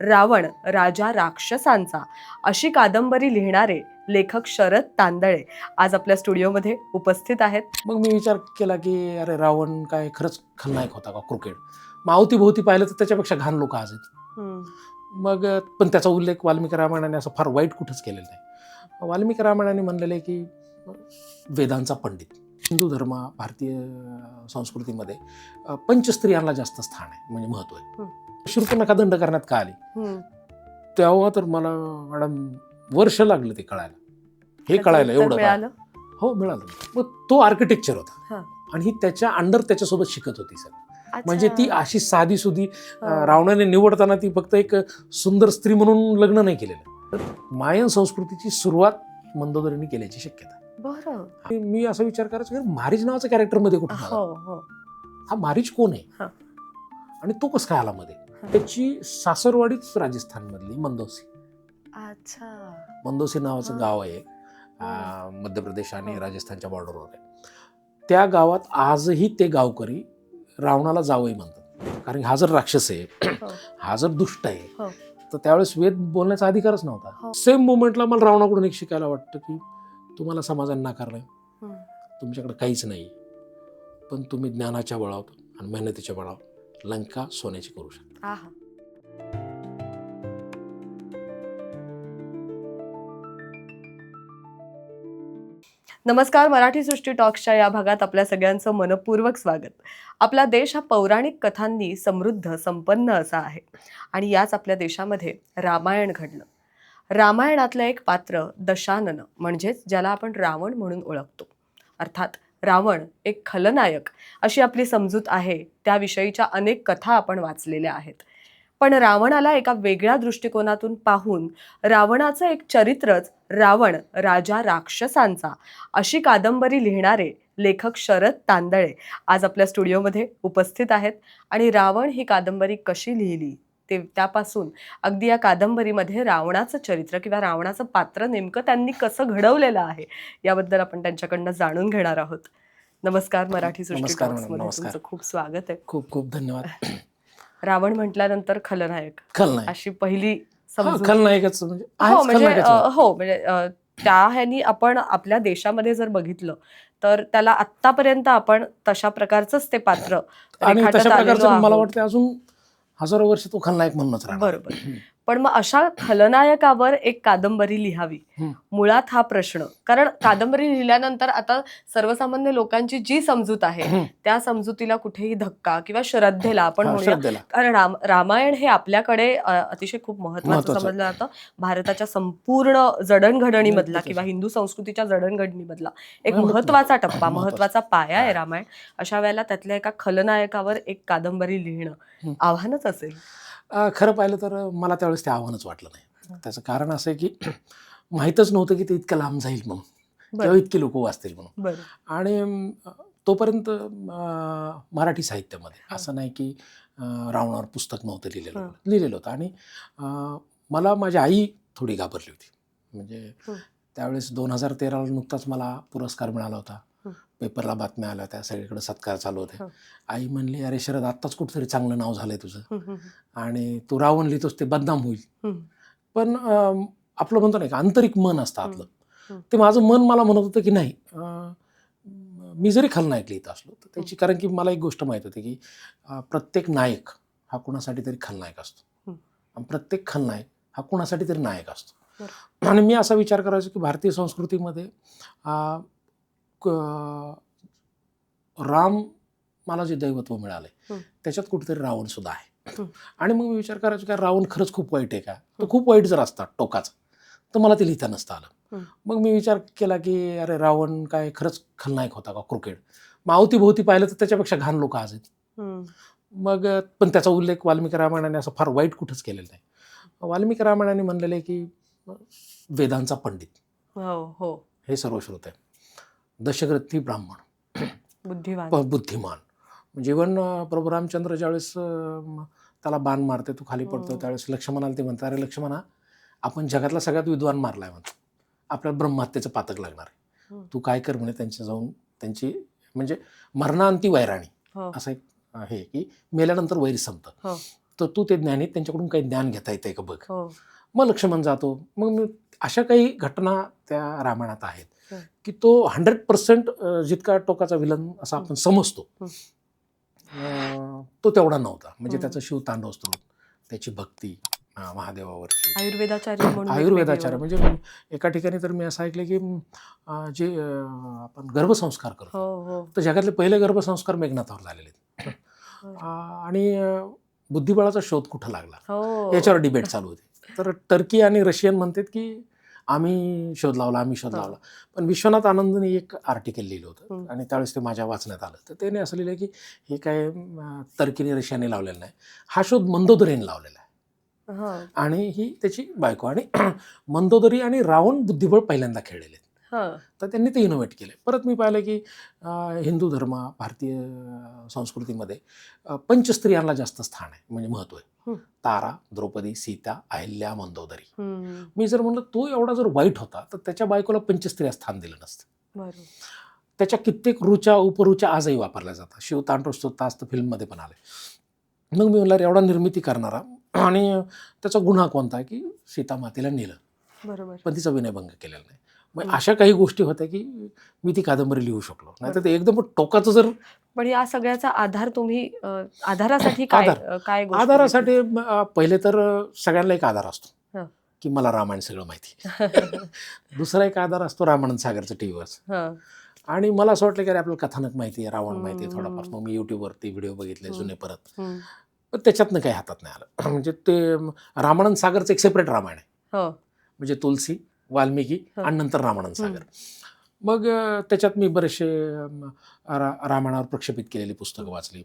रावण राजा राक्षसांचा अशी कादंबरी लिहिणारे लेखक शरद तांदळे आज आपल्या स्टुडिओमध्ये उपस्थित आहेत. मग मी विचार केला की अरे रावण काय खरंच खलनायक होता का क्रिकेट. मग अवतीभोवती पाहिलं तर त्याच्यापेक्षा घाण लोक आज आहेत. मग पण त्याचा उल्लेख वाल्मिकी रामायणाने असं फार वाईट कुठंच केलेला नाही. वाल्मिकी रामायणाने म्हणलेलं आहे की वेदांचा पंडित. हिंदू धर्म भारतीय संस्कृतीमध्ये पंचस्त्रियांना जास्त स्थान आहे, म्हणजे महत्व आहे. शूर्पणखा दंड करण्यात का आली तेव्हा तर मला मॅडम वर्ष लागलं ते कळायला. हे कळायला एवढं मिळालं. हो मिळालं. मग तो आर्किटेक्चर होता आणि ही त्याच्या अंडर त्याच्यासोबत शिकत होती सर. म्हणजे ती अशी साधी सुधी रावणाने निवडताना ती फक्त एक सुंदर स्त्री म्हणून लग्न नाही केलेलं. मायन संस्कृतीची सुरुवात मंदोदरीने केल्याची शक्यता आहे. बरं. मी असा विचार करायचो की मारीच नावाच्या कॅरेक्टर मध्ये कुठं हा मारीच कोण आहे आणि तो कसं काय आला मध्ये. त्याची सासरवाडीच राजस्थान मधली मंदोसी. अच्छा. मंदोसी नावाचं गाव आहे, मध्य प्रदेश आणि राजस्थानच्या बॉर्डरवर आहे. त्या गावात आजही ते गावकरी रावणाला जावई म्हणतात. कारण हा जर राक्षस आहे, हा जर दुष्ट आहे, तर त्यावेळेस वेद बोलण्याचा अधिकारच नव्हता. सेम मोमेंटला मला रावणाकडून एक शिकायला वाटतं की तुम्हाला समाजाने नाकारलंय, तुमच्याकडे काहीच नाही, पण तुम्ही ज्ञानाच्या बळावर आणि मेहनतीच्या बळावर लंका सोन्याची करू शकता. नमस्कार. मराठी सृष्टी टॉक्सच्या या भागात आपल्या सगळ्यांचं मनपूर्वक स्वागत. आपला देश हा पौराणिक कथांनी समृद्ध संपन्न असा आहे आणि याच आपल्या देशामध्ये रामायण घडलं. रामायणातलं एक पात्र दशानन, म्हणजेच ज्याला आपण रावण म्हणून ओळखतो, अर्थात रावण एक खलनायक अशी आपली समजूत आहे. त्याविषयीच्या अनेक कथा आपण वाचलेल्या आहेत. पण रावणाला एका वेगळ्या दृष्टिकोनातून पाहून रावणाचं एक चरित्रच रावण राजा राक्षसांचा अशी कादंबरी लिहिणारे लेखक शरद तांदळे आज आपल्या स्टुडिओमध्ये उपस्थित आहेत. आणि रावण ही कादंबरी कशी लिहिली ते त्यापासून अगदी या कादंबरीमध्ये रावणाचं चरित्र किंवा रावणाचं पात्र नेमकं त्यांनी कसं घडवलेलं आहे याबद्दल आपण त्यांच्याकडनं जाणून घेणार आहोत. नमस्कार. मराठी सृष्टी टॉक्समध्ये तुमचं खूप स्वागत आहे. खूप खूप धन्यवाद. रावण म्हटल्यानंतर खलनायक अशी पहिली खलनायकच म्हणजे त्या ह्यानी आपण आपल्या देशामध्ये जर बघितलं तर त्याला आतापर्यंत आपण तशा प्रकारचंच ते पात्र आणि तशा प्रकारचं मला वाटतं अजून हजारो वर्ष तो खलनायक म्हणूनच राहणार. बरोबर. पण मग अशा खलनायकावर एक कादंबरी लिहावी, मुळात हा प्रश्न. कारण कादंबरी लिहिल्यानंतर आता सर्वसामान्य लोकांची जी समजूत आहे त्या समजुतीला कुठेही धक्का किंवा श्रद्धेला आपण म्हणूया. कारण रामायण हे आपल्याकडे अतिशय खूप महत्वाचं समजलं जातं. भारताच्या संपूर्ण जडणघडणीमधला किंवा हिंदू संस्कृतीच्या जडणघडणीमधला एक महत्वाचा टप्पा, महत्वाचा पाया आहे रामायण. अशा वेळेला त्यातल्या एका खलनायकावर एक कादंबरी लिहिणं आव्हानच असेल. खरं पाहिलं तर मला त्यावेळेस ते आव्हानच वाटलं नाही. त्याचं कारण असं आहे की माहीतच नव्हतं की ते इतकं लांब जाईल म्हणून, किंवा इतके लोक वाचतील म्हणून. आणि तोपर्यंत मराठी साहित्यामध्ये असं नाही की रावणावर पुस्तक नव्हतं लिहिलेलं होतं. आणि मला माझी आई थोडी घाबरली होती. म्हणजे त्यावेळेस 2013ला नुकताच मला पुरस्कार मिळाला होता. पेपरला बातम्या आल्या होत्या, सगळीकडे सत्कार चालू होते. आई म्हणली, अरे शरद, आत्ताच कुठेतरी चांगलं नाव झालंय तुझं आणि तू रावण लिहितोस ते बदनाम होईल. पण आपलं म्हणतो नाही का आंतरिक मन असतं आपलं, ते माझं मन मला म्हणत होतं की नाही, मी जरी खलनायक लिहित असलो तर त्याची, कारण की मला एक गोष्ट माहीत होती की प्रत्येक नायक हा कुणासाठी तरी खलनायक असतो आणि प्रत्येक खलनायक हा कुणासाठी तरी नायक असतो. आणि मी असा विचार करायचो की भारतीय संस्कृतीमध्ये राम मला जे दैवत्व मिळालंय त्याच्यात कुठेतरी रावण सुद्धा आहे. आणि मग मी विचार करायचो की रावण खरंच खूप वाईट आहे का. तो खूप वाईट जर असता टोकाचा तर मला ते लिहिता नसतं आलं. मग मी विचार केला की अरे रावण काय खरंच खलनायक होता का क्रिकेट. मग अवतीभोवती पाहिलं तर त्याच्यापेक्षा घाण लोक आज आहेत. मग पण त्याचा उल्लेख वाल्मिकी रामायणाने असं फार वाईट कुठंच केलेला नाही. वाल्मिकी रामायणाने म्हणलेलं आहे की वेदांचा पंडित हे सर्वश्रुत आहे, दशग्रथी ब्राह्मण, बुद्धिमान. जीवन प्रभू रामचंद्र ज्यावेळेस त्याला बाण मारते, तो खाली पडतो, त्यावेळेस लक्ष्मणाला ते म्हणतात, अरे लक्ष्मणा, आपण जगातला सगळ्यात विद्वान मारलाय म्हणतो, आपल्याला ब्रह्महत्येचं पातक लागणार आहे, तू काय कर म्हणे, त्यांच्या जाऊन त्यांची म्हणजे मरणांती वैराणी असं एक आहे की मेल्यानंतर वैर संपतं, तर तू ते ज्ञानी त्यांच्याकडून काही ज्ञान घेता येतंय का बघ. हो. मग लक्ष्मण जातो. मग अशा काही घटना त्या रामायणात आहेत हं. की तो 100% जितका टोकाचा विलन असा आपण समजतो तो तेवढा नव्हता. म्हणजे त्याचं शिवतांडव स्तोत्र, त्याची भक्ती महादेवावरची, आयुर्वेदाचार्य म्हणून एक वेगळी आयुर्वेदाचार्य. ओळख. म्हणजे एका ठिकाणी तर मी असं ऐकलं की जे आपण गर्भसंस्कार हो करतो हो. तर जगातले पहिले गर्भसंस्कार मेघनाथावर झालेले आहेत. आणि बुद्धिबळाचा शोध कुठं लागला हो. याच्यावर डिबेट चालू होती. तर टर्की आणि रशियन म्हणतात की आम्ही शोध लावला. पण विश्वनाथ आनंदने एक आर्टिकल लिहिलं होतं आणि त्यावेळेस ते माझ्या वाचण्यात आलं. तर त्याने असं लिहिलं की हे काय टर्कीने रशियाने लावलेलं नाही, हा शोध मंदोदरीने लावलेला आहे. आणि ही त्याची बायको. आणि मंदोदरी आणि रावण बुद्धिबळ पहिल्यांदा खेळलेले. तर त्यांनी ते इनोव्हेट केले. परत मी पाहिलं की हिंदू धर्म, भारतीय संस्कृतीमध्ये पंचस्त्रियांना जास्त स्थान आहे, म्हणजे महत्त्व आहे. तारा, द्रौपदी, सीता, अहिल्या, मंदोदरी. मी जर म्हणलं तो एवढा जर वाईट होता तर त्याच्या बायकोला पंचस्त्रिया स्थान दिलं नसतं. त्याच्या कित्येक रुचा उपरुचा आजही वापरल्या जातात. शिवतांडव स्तोत्र फिल्ममध्ये पण आले. मग मी म्हणलं एवढा निर्मिती करणारा आणि त्याचा गुन्हा कोणता आहे की सीता मातेला नेलं, बरोबर, पण तिचा विनयभंग केलेला नाही. मग अशा काही गोष्टी होत्या की मी ती कादंबरी लिहू शकलो. नाही तर ते एकदम टोकाचं जर. पण या सगळ्याचा आधार तुम्ही आधारासाठी काय काय गोष्टी आधारासाठी पहिले तर सगळ्यांना एक आधार असतो हं. की मला रामायण सगळं माहिती. दुसरा एक आधार असतो रामानंद सागरचं टीव्हीवर. आणि मला असं वाटलं की अरे आपल्याला कथानक माहिती आहे, रावण माहिती आहे थोडाफार. मग मी युट्यूबवरती व्हिडिओ बघितले जुने परत. पण त्याच्यातनं काही हातात नाही आलं. म्हणजे ते रामानंद सागरचं एक सेपरेट रामायण आहे. म्हणजे तुलसी, वाल्मिकी आणि नंतर रामानंद सागर. मग त्याच्यात मी बरेचसे रामायणावर प्रक्षेपित केलेली पुस्तकं वाचली,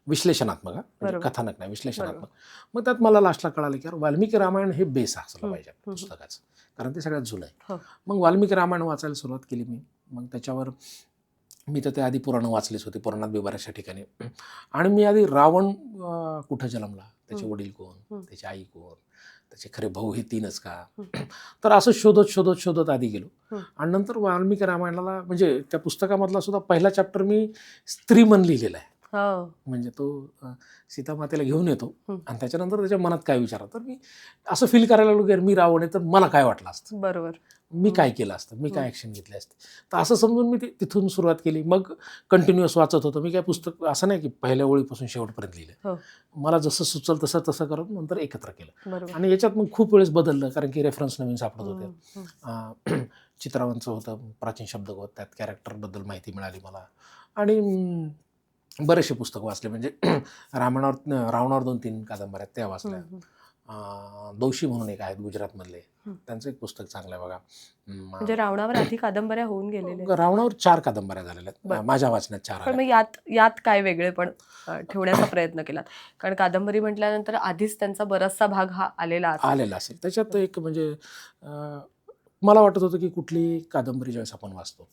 विश्लेषणात्मक, म्हणजे कथानक नाही, विश्लेषणात्मक. मग त्यात मला लास्टला कळालं की वाल्मिकी रामायण हे बेस असलं पाहिजे पुस्तकाचं, कारण ते सगळ्यात जुनं आहे. मग वाल्मिकी रामायण वाचायला सुरुवात केली मी. मग त्याच्यावर मी तर आधी पुराणं वाचलीच होती, पुराणात बी बऱ्याचशा ठिकाणी. आणि मी आधी रावण कुठं जन्मला, त्याचे वडील कोण, त्याची आई कोण, त्याचे खरे भाऊ हे 3च का. तर असं शोधत आधी गेलो. आणि नंतर वाल्मिकी रामायणाला, म्हणजे त्या पुस्तकामधला सुद्धा पहिला चॅप्टर मी स्त्रीमन लिहिलेला आहे. म्हणजे तो सीतामातेला घेऊन येतो आणि त्याच्यानंतर त्याच्या मनात काय विचार. तर मी असं फील करायला लागलो की मी रावण आहे तर मला काय वाटलं असतं, बरोबर, मी काय केलं असतं, मी काय ॲक्शन घेतली असते. तर असं समजून मी तिथून सुरुवात केली. मग कंटिन्युअस वाचत होतो मी. काय पुस्तक असं नाही की पहिल्या ओळीपासून शेवटपर्यंत लिहिलं. मला जसं सुचल तसं करत नंतर एकत्र केलं. आणि याच्यात मग खूप वेळेस बदललं, कारण की रेफरन्स नवीन सापडत होते. चित्रावांचं होतं प्राचीन शब्दकोश, त्यात कॅरेक्टरबद्दल माहिती मिळाली मला. आणि बरेचसे पुस्तकं वाचले. म्हणजे रावणावर 2-3 कादंबऱ्या त्या वाचल्या. दोषी म्हणून एक आहेत गुजरातमधले, त्यांचं एक पुस्तक चांगलं आहे बघा. म्हणजे रावणावर आधी कादंबऱ्या होऊन गेलेल्या. रावणावर 4 कादंबऱ्या झालेल्या आहेत माझ्या वाचण्यात, 4. पण मग यात काय वेगळेपण ठेवण्याचा प्रयत्न केलात? कारण कादंबरी म्हटल्यानंतर आधीच त्यांचा बराचसा भाग हा आलेला असेल. त्याच्यात एक म्हणजे मला वाटत होतं की कुठलीही कादंबरी ज्यावेळेस आपण वाचतो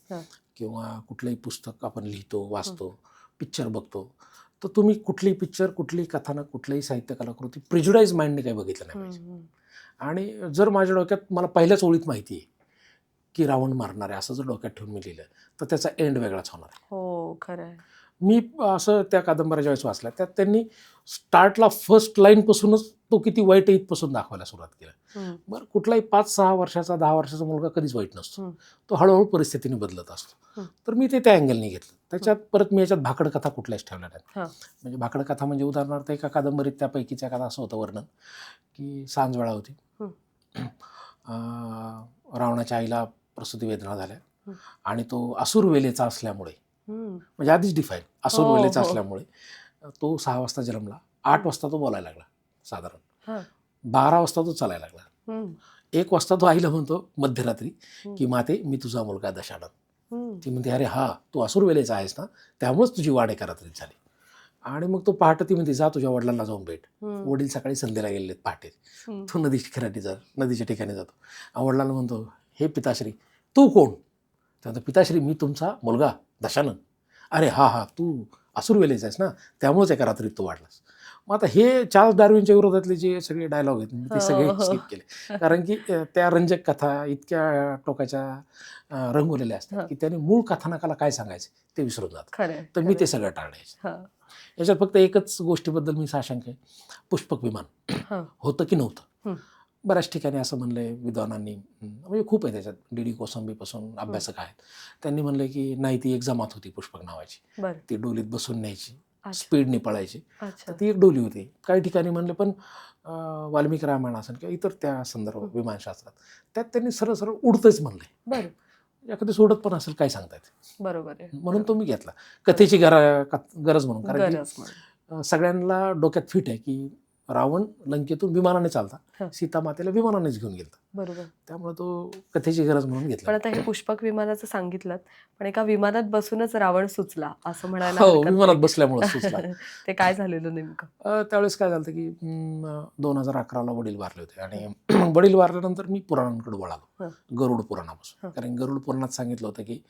किंवा कुठलंही पुस्तक आपण लिहितो, वाचतो, पिक्चर बघतो, तर तुम्ही कुठलीही पिक्चर, कुठलीही कथानक, कुठलीही साहित्य कलाकृती प्रिज्युडाइज माइंडने काही बघितलं नाही पाहिजे. आणि जर माझ्या डोक्यात, मला पहिल्याच ओळीत माहिती आहे की रावण मारणार आहे असं जर डोक्यात ठेवून मी लिहिलं तर त्याचा एंड वेगळाच होणार आहे. हो, खरं आहे. मी असं त्या कादंबऱ्या ज्यावेळेस वाचल्या त्यात त्यांनी स्टार्टला फर्स्ट लाईनपासूनच तो किती वाईट आहे इथपासून दाखवायला सुरुवात केली. बरं, कुठलाही 5-6 वर्षाचा, 10 वर्षाचा मुलगा कधीच वाईट नसतो. तो हळूहळू परिस्थितीने बदलत असतो. तर मी ते त्या अँगलने घेतलं. त्याच्यात परत मी याच्यात भाकड कथा कुठल्याच ठेवल्या नाहीत. म्हणजे भाकड कथा म्हणजे उदाहरणार्थ एका कादंबरीत त्यापैकीच्या एखादा असं होतं वर्णन की सांज वेळा होती, रावणाच्या आईला प्रसूती वेदना झाल्या आणि तो असुर वेलेचा असल्यामुळे, म्हणजे आधीच डिफाईन असुर वेलेचा असल्यामुळे तो 6 वाजता जन्मला, 8 वाजता तो बोलायला लागला साधारण, 12 वाजता तो चालायला लागला, 1 वाजता तो आईला म्हणतो मध्यरात्री की माते मी तुझा मुलगा दशानन. ती म्हणते अरे हा तू असुर वेलेचा आहेस ना, त्यामुळेच तुझी वाढ एका रात्रीत झाली. आणि मग तो पहाटे ती म्हणते जा तुझ्या वडिलांना जाऊन भेट. वडील सकाळी संध्येला गेलेत पहाटे. तो नदीच्या ठिकाणी जातो. वडिलांना म्हणतो हे पिताश्री तू कोण? तर पिताश्री मी तुमचा मुलगा दशानन. अरे हा तू असुर वेलेचा आहेस ना, त्यामुळेच एका रात्रीत तू वाढलास. मग आता हे चार्ल्स डार्विनच्या विरोधातले जे सगळे डायलॉग आहेत ते सगळे स्किप केले, कारण की त्या रंजक कथा इतक्या टोकाच्या रंगवलेल्या असतात की त्याने मूळ कथानकाला काय सांगायचं ते विसरून जातात. तर मी ते सगळं टाळायचं. याच्यात फक्त एकच गोष्टीबद्दल मी साशंक आहे, पुष्पक विमान हा. होतं की नव्हतं. हं. बऱ्याच ठिकाणी असं म्हणलंय विद्वानांनी, म्हणजे खूप आहे त्याच्यात, डी कोसंबीपासून अभ्यासक आहेत, त्यांनी म्हणलंय की नाही, ती एक जमात होती पुष्पक नावाची, बरं. ती डोलीत बसून न्यायची, अच्छा. स्पीडने पळायची, अच्छा. तर ती एक डोली होती. काही ठिकाणी म्हणलं पण वाल्मिकी रामायण असेल किंवा इतर त्या संदर्भ विमानशास्त्रात त्यात त्यांनी सरळ सरळ उडतंच म्हणलंय. बरं. एखादी सोडत पण असेल, काय सांगता येते. बरोबर आहे. म्हणून तो मी घेतला कथेची गरज म्हणून, कारण गरज म्हणून. की सगळ्यांना डोक्यात फिट आहे की रावण लंकेतून विमानाने हं. चालता, सीता मातेला विमानानेच घेऊन गेलता, बरोबर. त्यामुळे तो कथेची गरज म्हणून पण घेतला. आता हे पुष्पक विमानाचं सांगितलं, पण एका विमानात बसूनच रावण सुचला असं म्हणायला हो, हरकत विमानात नाही. बसल्यामुळे सुचला. ते काय झालेलं नेमकं? त्यावेळेस काय झालं की 2011ला वडील वारले होते, आणि वडील वारल्यानंतर मी पुराणांकडे वळालो, हं. गरुड पुराणापासून. हं. कारण गरुड पुराणात सांगितलं होतं की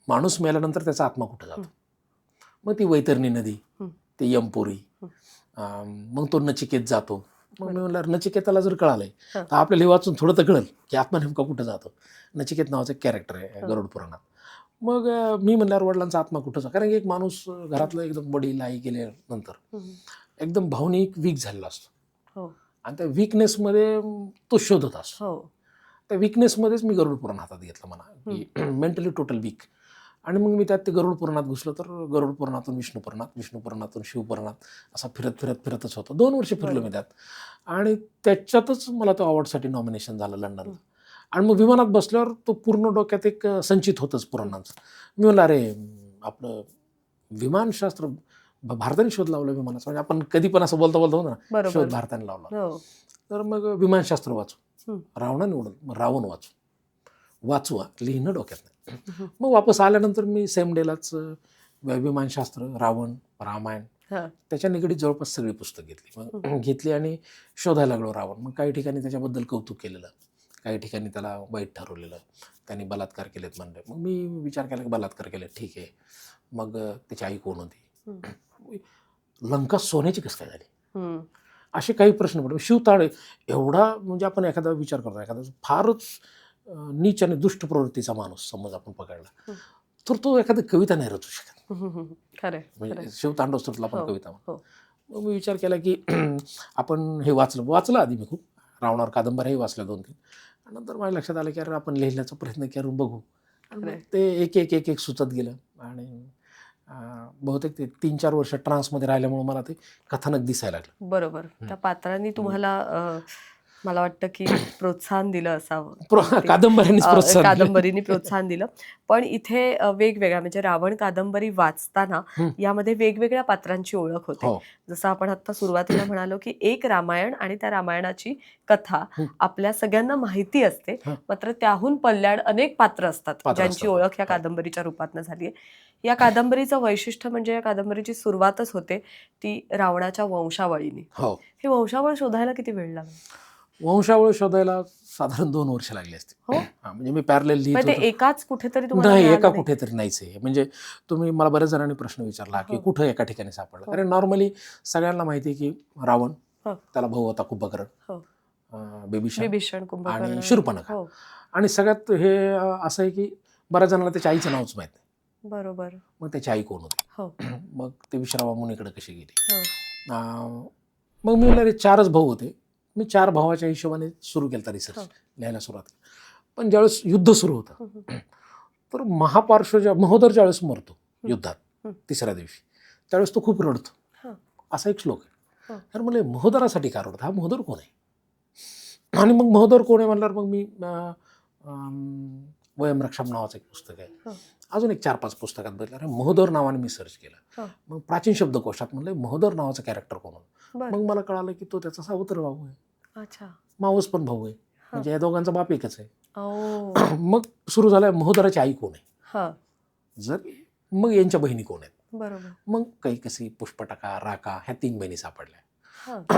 माणूस मेल्यानंतर त्याचा आत्मा कुठं जातो. मग ती वैतरणी नदी, हं. ते यमपुरी, मग तो नचिकेत जातो. मग मी म्हणलं नचिकेताला जर कळालंय हं. तर आपल्याला हे वाचून थोडं तर कळेल की आत्मा नेमका कुठं जातो. नचिकेत नावाचं एक कॅरेक्टर आहे हं. गरुड पुराणात. मग मी म्हणल्यावर वडिलांचा आत्मा कुठं जातो, कारण की एक माणूस घरातलं एकदम वडील आई गेल्यानंतर हं. एकदम भावनिक वीक झालेला असतो, हो. आणि त्या विकनेसमध्ये तो शोधत असतो. हो. त्या विकनेसमध्येच मी गरुड पुराण हातात घेतलं म्हणा, की मेंटली टोटल वीक. आणि मग मी त्यात ते गरुड पुराणात घुसलो, तर गरुड पुराणातून विष्णू पुराणात, विष्णू पुराणातून शिवपुराणात, असा फिरत फिरत फिरतच होतं. 2 वर्ष फिरलो मी त्यात, आणि त्याच्यातच मला तो अवॉर्डसाठी नॉमिनेशन झालं लंडनला. आणि मग विमानात बसल्यावर तो पूर्ण डोक्यात एक संचित होतंच पुराणांचं. मी म्हणलं अरे आपलं विमानशास्त्र भारताने शोध लावलं विमानाचं, म्हणजे आपण कधी पण असं बोलता बोलता होतं ना, बरोबर. शोध भारताने लावला. हो. तर मग विमानशास्त्र वाचू, हं. रावणाने उडलं, मग रावण वाचवा लिहिणं डोक्यात नाही. हं. मग वापस आल्यानंतर मी सेम डेलाच विमानशास्त्र, रावण, रामायण, हां. त्याच्या निगडीत जवळपास सगळी पुस्तक घेतली. मग घेतली आणि शोधायला लागलो रावण. मग काही ठिकाणी त्याच्याबद्दल कौतुक केलेलं, काही ठिकाणी त्याला वाईट ठरवलेलं, त्यांनी बलात्कार केलेत म्हणले. मग मी विचार केला की बलात्कार केले, ठीक आहे. मग त्याची आई कोण होती, लंका सोन्याची कसं काय झाली, हं. असे काही प्रश्न पडले. शिवताळे एवढा, म्हणजे आपण एखादा विचार करतो, एखादा फारच नीच आणि दुष्ट प्रवृत्तीचा माणूस समज आपण पकडला, तर तो एखादी कविता नाही रचू शकत. खरंय. म्हणजे शिवतांडव स्तोत्राला आपण हो. कविता म्हणतो. हो. मग मी विचार केला की आपण हे वाचलं आधी मी खूप, रावणावर कादंबऱ्याही वाचल्या 2-3. नंतर माझ्या लक्षात आलं की अरे आपण लिहिण्याचा प्रयत्न करून बघू, आणि मग खरंय. ते एक एक एक एक सुचत गेलं. आणि बहुतेक ते 3-4 वर्ष ट्रान्समध्ये राहिल्यामुळे मला ते कथानक दिसायला लागलं. बरोबर. त्या पात्रांनी तुम्हाला मला वाटतं की प्रोत्साहन दिलं असावं. ते कादंबऱ्यांनीच प्रोत्साहन दिलं. कादंबरीने प्रोत्साहन दिलं. पण इथे वेगवेगळ्या, म्हणजे रावण कादंबरी वाचताना यामध्ये वेगवेगळ्या पात्रांची ओळख होते. हो. जसं आपण आता सुरुवातीला म्हणालो की एक रामायण आणि त्या रामायणाची कथा आपल्या सगळ्यांना माहिती असते, मात्र त्याहून पल्ल्याड अनेक पात्र असतात ज्यांची असतात. ओळख या कादंबरीच्या रूपातनं झाली आहे. या कादंबरीचं वैशिष्ट्य म्हणजे या कादंबरीची सुरुवातच होते ती रावणाच्या वंशावळीने. हो. हे वंशावळ शोधायला किती वेळ लागला? वंशावळ शोधायला साधारण 2 वर्ष लागली असते. हो. म्हणजे मी पॅरलेल लिहित मग ते होतो. एकाच कुठेतरी तुम्हाला नाही, मिळालं एका नाही? कुठेतरी नाहीच आहे. म्हणजे तुम्ही मला बऱ्याच जणांनी प्रश्न विचारला की हो. कुठं एका ठिकाणी सापडलं. हो. कारण नॉर्मली सगळ्यांना माहिती आहे की रावण, हो. त्याला भाऊ होता कुंभकर्ण, हो. बिभीषण विभीषण, कुंभकर्ण आणि शूर्पणखा. हो. आणि सगळ्यात हे असं आहे की बऱ्याच जणांना त्याच्या आईचं नावच माहित नाही. बरोबर. मग त्याची आई कोण होती, हो. मग ते विश्रावा मुनीकडे कशी गेली. हो. मग मी म्हणलं 4च भाऊ होते. मी 4 भावाच्या हिशोबाने सुरू केलं रिसर्च, हो. लिहायला सुरुवात केली. पण ज्यावेळेस युद्ध सुरू होतं, तर महापार्श्व महोदर ज्यावेळेस मरतो युद्धात 3ऱ्या दिवशी, त्यावेळेस तो खूप रडतो. असा एक श्लोक आहे. तर म्हणले महोदरासाठी का रडतो, हा महोदर कोण आहे. आणि मग महोदर कोण आहे म्हणल्यावर मग मी वयमरक्षम नावाचं एक पुस्तक आहे, अजून एक 4-5 पुस्तकात बघितलं. अरे महोदर नावाने मी सर्च केलं. मग प्राचीन शब्दकोशात म्हणलं महोदर नावाचं कॅरेक्टर कोण होतं. मग मला कळालं की तो त्याचा सावत्र भाऊ आहे. अच्छा. मावस पण भाऊ आहे, म्हणजे या दोघांचा बाप एकच आहे. ओ. मग सुरू झालं महोदराची आई कोण आहे, जर मग यांच्या बहिणी कोण आहेत. बरोबर. मग काही कशी पुष्पटका, राका, ह्या 3 बहिणी सापडल्या.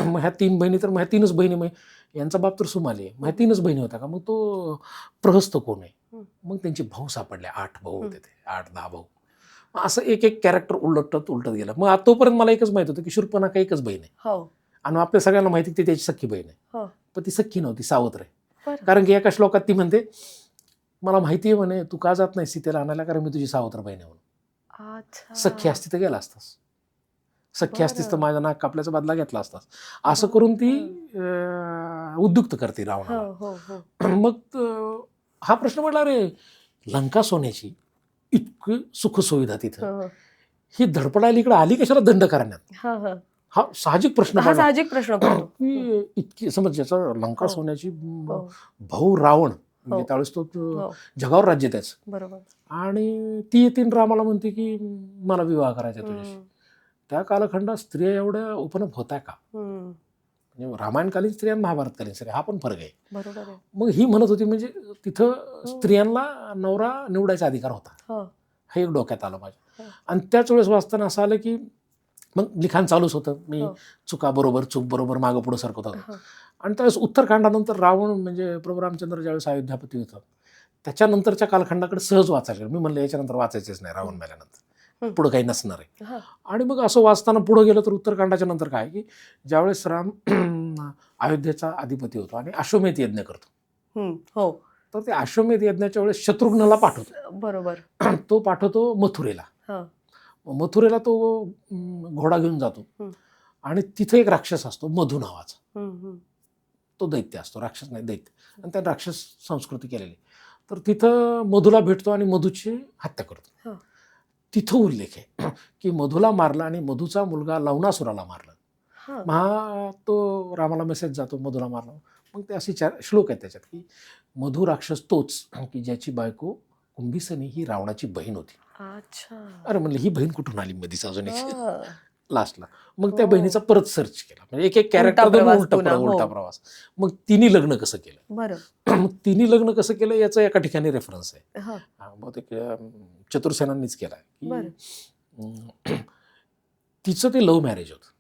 मग ह्या 3 बहिणी, तर मग ह्या 3च बहिणी, मग यांचा बाप तर सुमाली आहे, मग ह्या 3च बहिणी होत्या का. मग तो प्रहस्त कोण आहे. मग त्यांचे भाऊ सापडले, 8 भाऊ होते ते, 8-10 भाऊ. असं एक एक कॅरेक्टर उलटत गेलं. मग तोपर्यंत मला एकच माहित होतं की शूर्पणखा एकच बहीण आहे, आणि आपल्या सगळ्यांना माहिती की त्याची सख्खी बहीण आहे. पण ती सख्खी नव्हती, सावत्र आहे. कारण की एका श्लोकात ती म्हणते मला माहिती आहे म्हणे तू का जात नाही सीतेला आणायला, कारण मी तुझी सावत्र बहीण आहे म्हणून. सख्खी असती तर गेला असतास. सख्य असतीस तर बरं. माझ्या नाक कापल्याचा बदला घेतला असतास, असं करून ती उद्युक्त करते हो रावणाला. हो हो मग हा प्रश्न पडला, रे लंका सोन्याची इतकी सुखसुविधा तिथं, हो, ही धडपडायला इकडे आली कशाला दंड करण्यात? हा हा हा साहजिक प्रश्न हा पडला. साहजिक प्रश्न पडतो. की इतकी समज ज्याचा लंका हो सोन्याची हो भाऊ रावण, म्हणजे हो त्यावेळेस तो हो जगावर राज्य त्याचं, बरोबर. आणि ती येतीन रामाला म्हणते की मला विवाह करायचा तुझ्याशी. हम्म, त्या कालखंडात स्त्रिया एवढ्या ओपन अप होत्या का? हम्म, म्हणजे रामायणकालीन स्त्रिया आणि महाभारतकालीन स्त्रिया हा पण फरक आहे. बरोबर आहे. मग ही म्हणत होती म्हणजे तिथं हम्म, स्त्रियांना नवरा निवडायचा अधिकार होता, हो हे एक डोक्यात आलं माझ्या. हो आणि त्याच वेळेस वाचताना असं आलं की मग लिखाण चालूच होतं, मी हो चुका बरोबर चूक बरोबर मागं पुढं सरकत होतो. हो आणि त्यावेळेस उत्तरकांडानंतर रावण म्हणजे प्रभू रामचंद्र ज्यावेळेस अयोध्यापती होतं, त्याच्यानंतरच्या कालखंडाकडे सहज वाचायला मी म्हणलं याच्यानंतर वाचायचेच नाही, रावण मेल्यानंतर पुढं काही नसणार आहे. हा आणि मग असं वाचताना पुढं गेलं तर उत्तरकांडाच्या नंतर काय की ज्यावेळेस राम अयोध्येचा अधिपती होतो आणि अश्वमेध यज्ञ करतो, हो तर ते अश्वमेध यज्ञाच्या वेळेस शत्रुघ्नला पाठवतो. बरोबर. तो पाठवतो मथुरेला. हा मथुरेला तो घोडा घेऊन जातो हम्म, आणि तिथे एक राक्षस असतो मधू नावाचा, हम्म, तो दैत्य असतो, राक्षस नाही दैत्य, आणि त्याने राक्षस संस्कृती केलेली. तर तिथं मधूला भेटतो आणि मधूची हत्या करतो. हा तिथं उल्लेख आहे की मधूला मारलं आणि मधूचा मुलगा लवणासुराला मारलं. हा मग हा तो रामाला मेसेज जातो मधूला मारला. मग ते असे 4 श्लोक आहेत त्याच्यात की मधू राक्षस तोच की ज्याची बायको कुंभिसनी ही रावणाची बहीण होती. अच्छा. अरे म्हणलं ही बहीण कुठून आली मधीच अजून एक हा. लास्टला. मग त्या हो. बहिणीचा परत सर्च केला, म्हणजे एक एक उलटा कॅरेक्टर प्रवास उलटा पुन्हा, हो. उलटा प्रवास. मग तिने लग्न कसं केलं, बरं. मग तिने लग्न कसं केलं याचा एका ठिकाणी रेफरन्स आहे. हा बहुतेक चतुर्सेनांनीच केला की बरं. तिचं ते लव्ह मॅरेज होतं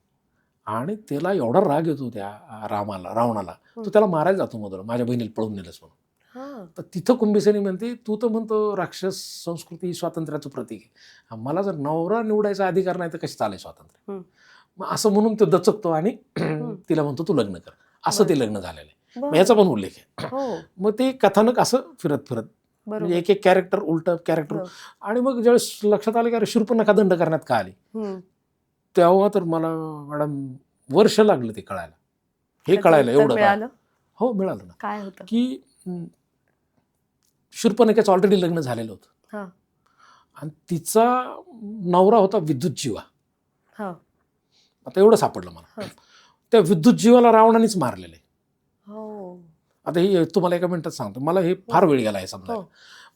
आणि त्याला एवढा राग येतो त्या रावणाला, तो त्याला मारायला जातो मधून, माझ्या बहिणीला पळून नेलंच म्हणून. हा तर तिथं कुंभिसेनी म्हणते तू तर म्हणतो राक्षस संस्कृती स्वातंत्र्याचं प्रतीक आहे, मला जर नवरा निवडायचा अधिकार नाही तर कशी चालेल स्वातंत्र्य. हम्म. मग असं म्हणून तो दचकतो आणि तिला म्हणतो तू लग्न कर, असं ते लग्न झालेलं आहे. मग याचा पण उल्लेख आहे. हो मग ते कथानक असं फिरत फिरत म्हणजे बरोबर. एक एक कॅरेक्टर उलट कॅरेक्टर. हो. आणि मग ज्यावेळेस लक्षात आलं की अरे शूर्पणखा दंड करण्यात का आली, हम्म. तेव्हा तर मला मॅडम वर्ष लागलं ते कळायला, हे त्याचं कळायला उत्तर एवढं मिळालं? हो मिळालं ना. काय होतं? की शूर्पणखेचं ऑलरेडी लग्न झालेलं होतं हा आणि तिचा नवरा होता विद्युत जीवा. हा आता एवढं सापडलं मला, हा. त्या विद्युत जीवाला रावणानेच मारलेलं आहे. हो आता हे तुम्हाला एका मिनिटात सांगतो, मला हे फार वेळ गेला आहे समजा. हो.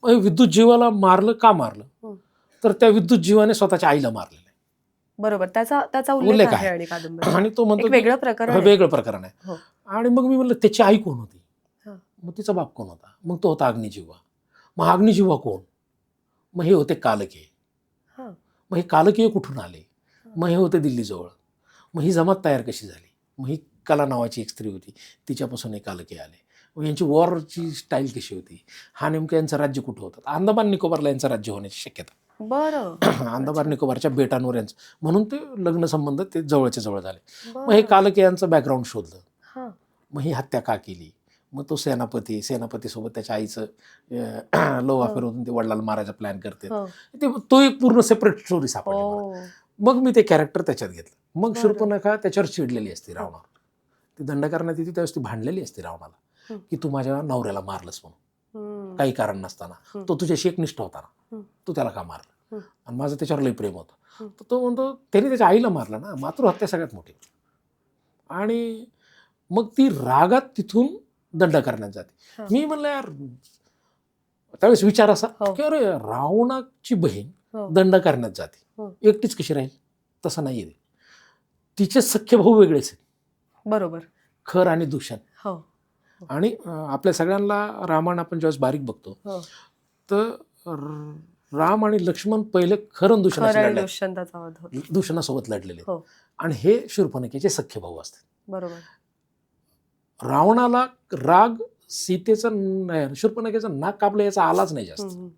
मग हे विद्युत जीवाला मारलं का मारलं, हम्म. तर त्या विद्युत जीवाने स्वतःच्या आईला मारलेलं आहे. बरोबर. त्याचा त्याचा उल्लेख उल्लेख आहे. आहे आणि कादंबरी आणि तो म्हणतो एक की वेगळं प्रकरण हे आहे. वेगळं प्रकरण आहे. हो आणि मग मी म्हणलं त्याची आई कोण होती, हा. मग तिचा बाप कोण होता, मग तो होता अग्निजिव्हा. मग अग्निजिव्हा कोण, मग हे होते कालकेय. हा मग हे कालकेय कुठून आले, मग हे होते दिल्लीजवळ. मग ही जमात तयार कशी झाली, मग ही कला नावाची एक स्त्री होती, तिच्यापासून हे कालकेय आले. मग यांची वॉरची स्टाईल कशी होती, हा नेमकं यांचं राज्य कुठं होतं, अंदमान निकोबारला यांचं राज्य होण्याची शक्यता. बरं. अंदमान निकोबारच्या बेटांवर यांचं, म्हणून ते लग्न संबंध ते जवळच्या जवळ झाले. मग हे बरं. कालकेयांचं बॅकग्राऊंड शोधलं, हा मग ही हत्या का केली. मग तो सेनापतीसोबत त्याच्या आईचं लव्ह अफेअर होतं, ते वडिलाला मारायचा प्लॅन करते. हो तो एक पूर्ण सेपरेट स्टोरी सापडली मला. हो मग मी ते कॅरेक्टर त्याच्यात घेतलं. मग बरं. शूर्पणखा त्याच्यावर चिडलेली असते रावणावर, ती दंड करण्यात येते त्यावेळेस ती भांडलेली असते रावणाला हम्म. की तू माझ्या नवऱ्याला मारलंस म्हणून, हम्म. काही कारण नसताना. हम्म. तो तुझ्याशी एकनिष्ठ होता ना, हम्म. तू त्याला का मारलं, हम्म. आणि माझं त्याच्यावर लई प्रेम होतं. हम्म. तर तो म्हणतो त्याने त्याच्या आईला मारलं ना, मातृहत्या सगळ्यात मोठी. आणि मग ती रागात तिथून दंड करण्यात जाते. हा. मी म्हणलं यार त्यावेळेस विचार असा हो. की अरे रावणाची बहीण हो दंड करण्यात जाते, हो. एकटीच कशी राहील, तसं नाही आहे. तिचे सख्य भाऊ वेगळेच आहेत, बरोबर. खर आणि दूषण. हो आणि आपल्या सगळ्यांना रामायण आपण ज्यावेळेस बारीक बघतो हो तर राम आणि लक्ष्मण पहिले खरं दूषणाशी खरं आणि लढले, दुष्यंताचा वध होतो. दूषणासोबत लढलेले. हो आणि हे शूर्पणखेचे सख्य भाऊ असतात. बरोबर. रावणाला राग सीतेचं शूर्पणखेचं नाक कापलं याचा आलाच नाही जास्त. हम्म.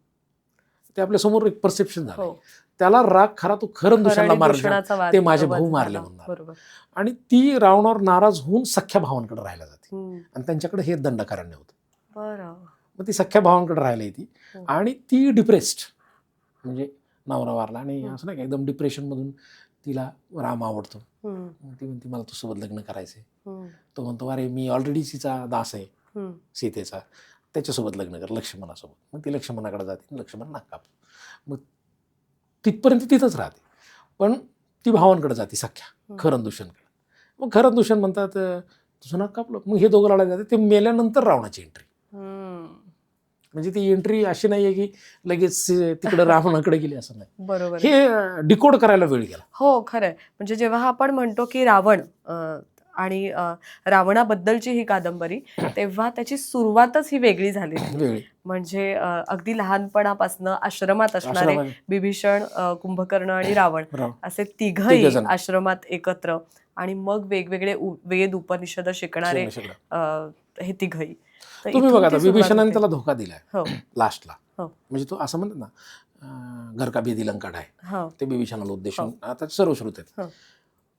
ते आपल्या समोर एक परसेप्शन झालं. हो त्याला राग खरा तो खरं खरं दूषणाला आणि मारला, दुष्यंताचा वाद ते माझे वध भाऊ मारले झाला. म्हणणार. बरोबर. आणि ती रावणावर नाराज होऊन सख्या भावांकडे राहायला जाते हम्म. आणि त्यांच्याकडे हे दंडकारण्य होतं. बरं. मग ती सख्या भावांकडे राहायला येते हम्म. आणि ती डिप्रेस्ड, म्हणजे नवरा वारला आणि हम्म. असं नाही का एकदम डिप्रेशनमधून तिला राम आवडतो. मग ती म्हणते मला तुझ्यासोबत लग्न करायचंय. तो म्हणतो अरे मी ऑलरेडी तिचा दास आहे सीतेचा, त्याच्यासोबत लग्न कर लक्ष्मणासोबत. मग ती लक्ष्मणाकडे जाते, लक्ष्मण नाक कापतो. मग तिथपर्यंत तिथंच राहते, पण ती भावांकडे जाते सख्या खरंदूषणकडे. मग खरंदूषण म्हणतात तुझं नाक कापलं. मग हे दोघं लढायला जाते. ते मेल्यानंतर रावणाची एंट्री. म्हणजे ती एंट्री अशी नाहीये की लगेच तिकडे रावणाकडे गेली असं नाही. बरोबर. हे डिकोड करायला वेळ गेला. हो खरंय. म्हणजे जेव्हा आपण म्हणतो की रावण आणि रावणाबद्दलची ही कादंबरी, तेव्हा त्याची सुरुवातच ही वेगळी झाली. म्हणजे अगदी लहानपणापासून आश्रमात असणारे बिभीषण, कुंभकर्ण आणि रावण असे तिघही आश्रमात एकत्र, आणि मग वेगवेगळे वेद उपनिषद शिकणारे हे तिघही. तुम्ही बघा आता बिभीषणाने त्याला धोका दिलाय लास्टला. म्हणजे तो असं म्हणतात ना घर का बेदी लंकाड आहे, ते बिभीषणाला उद्देशून आता सर्व श्रुत आहेत.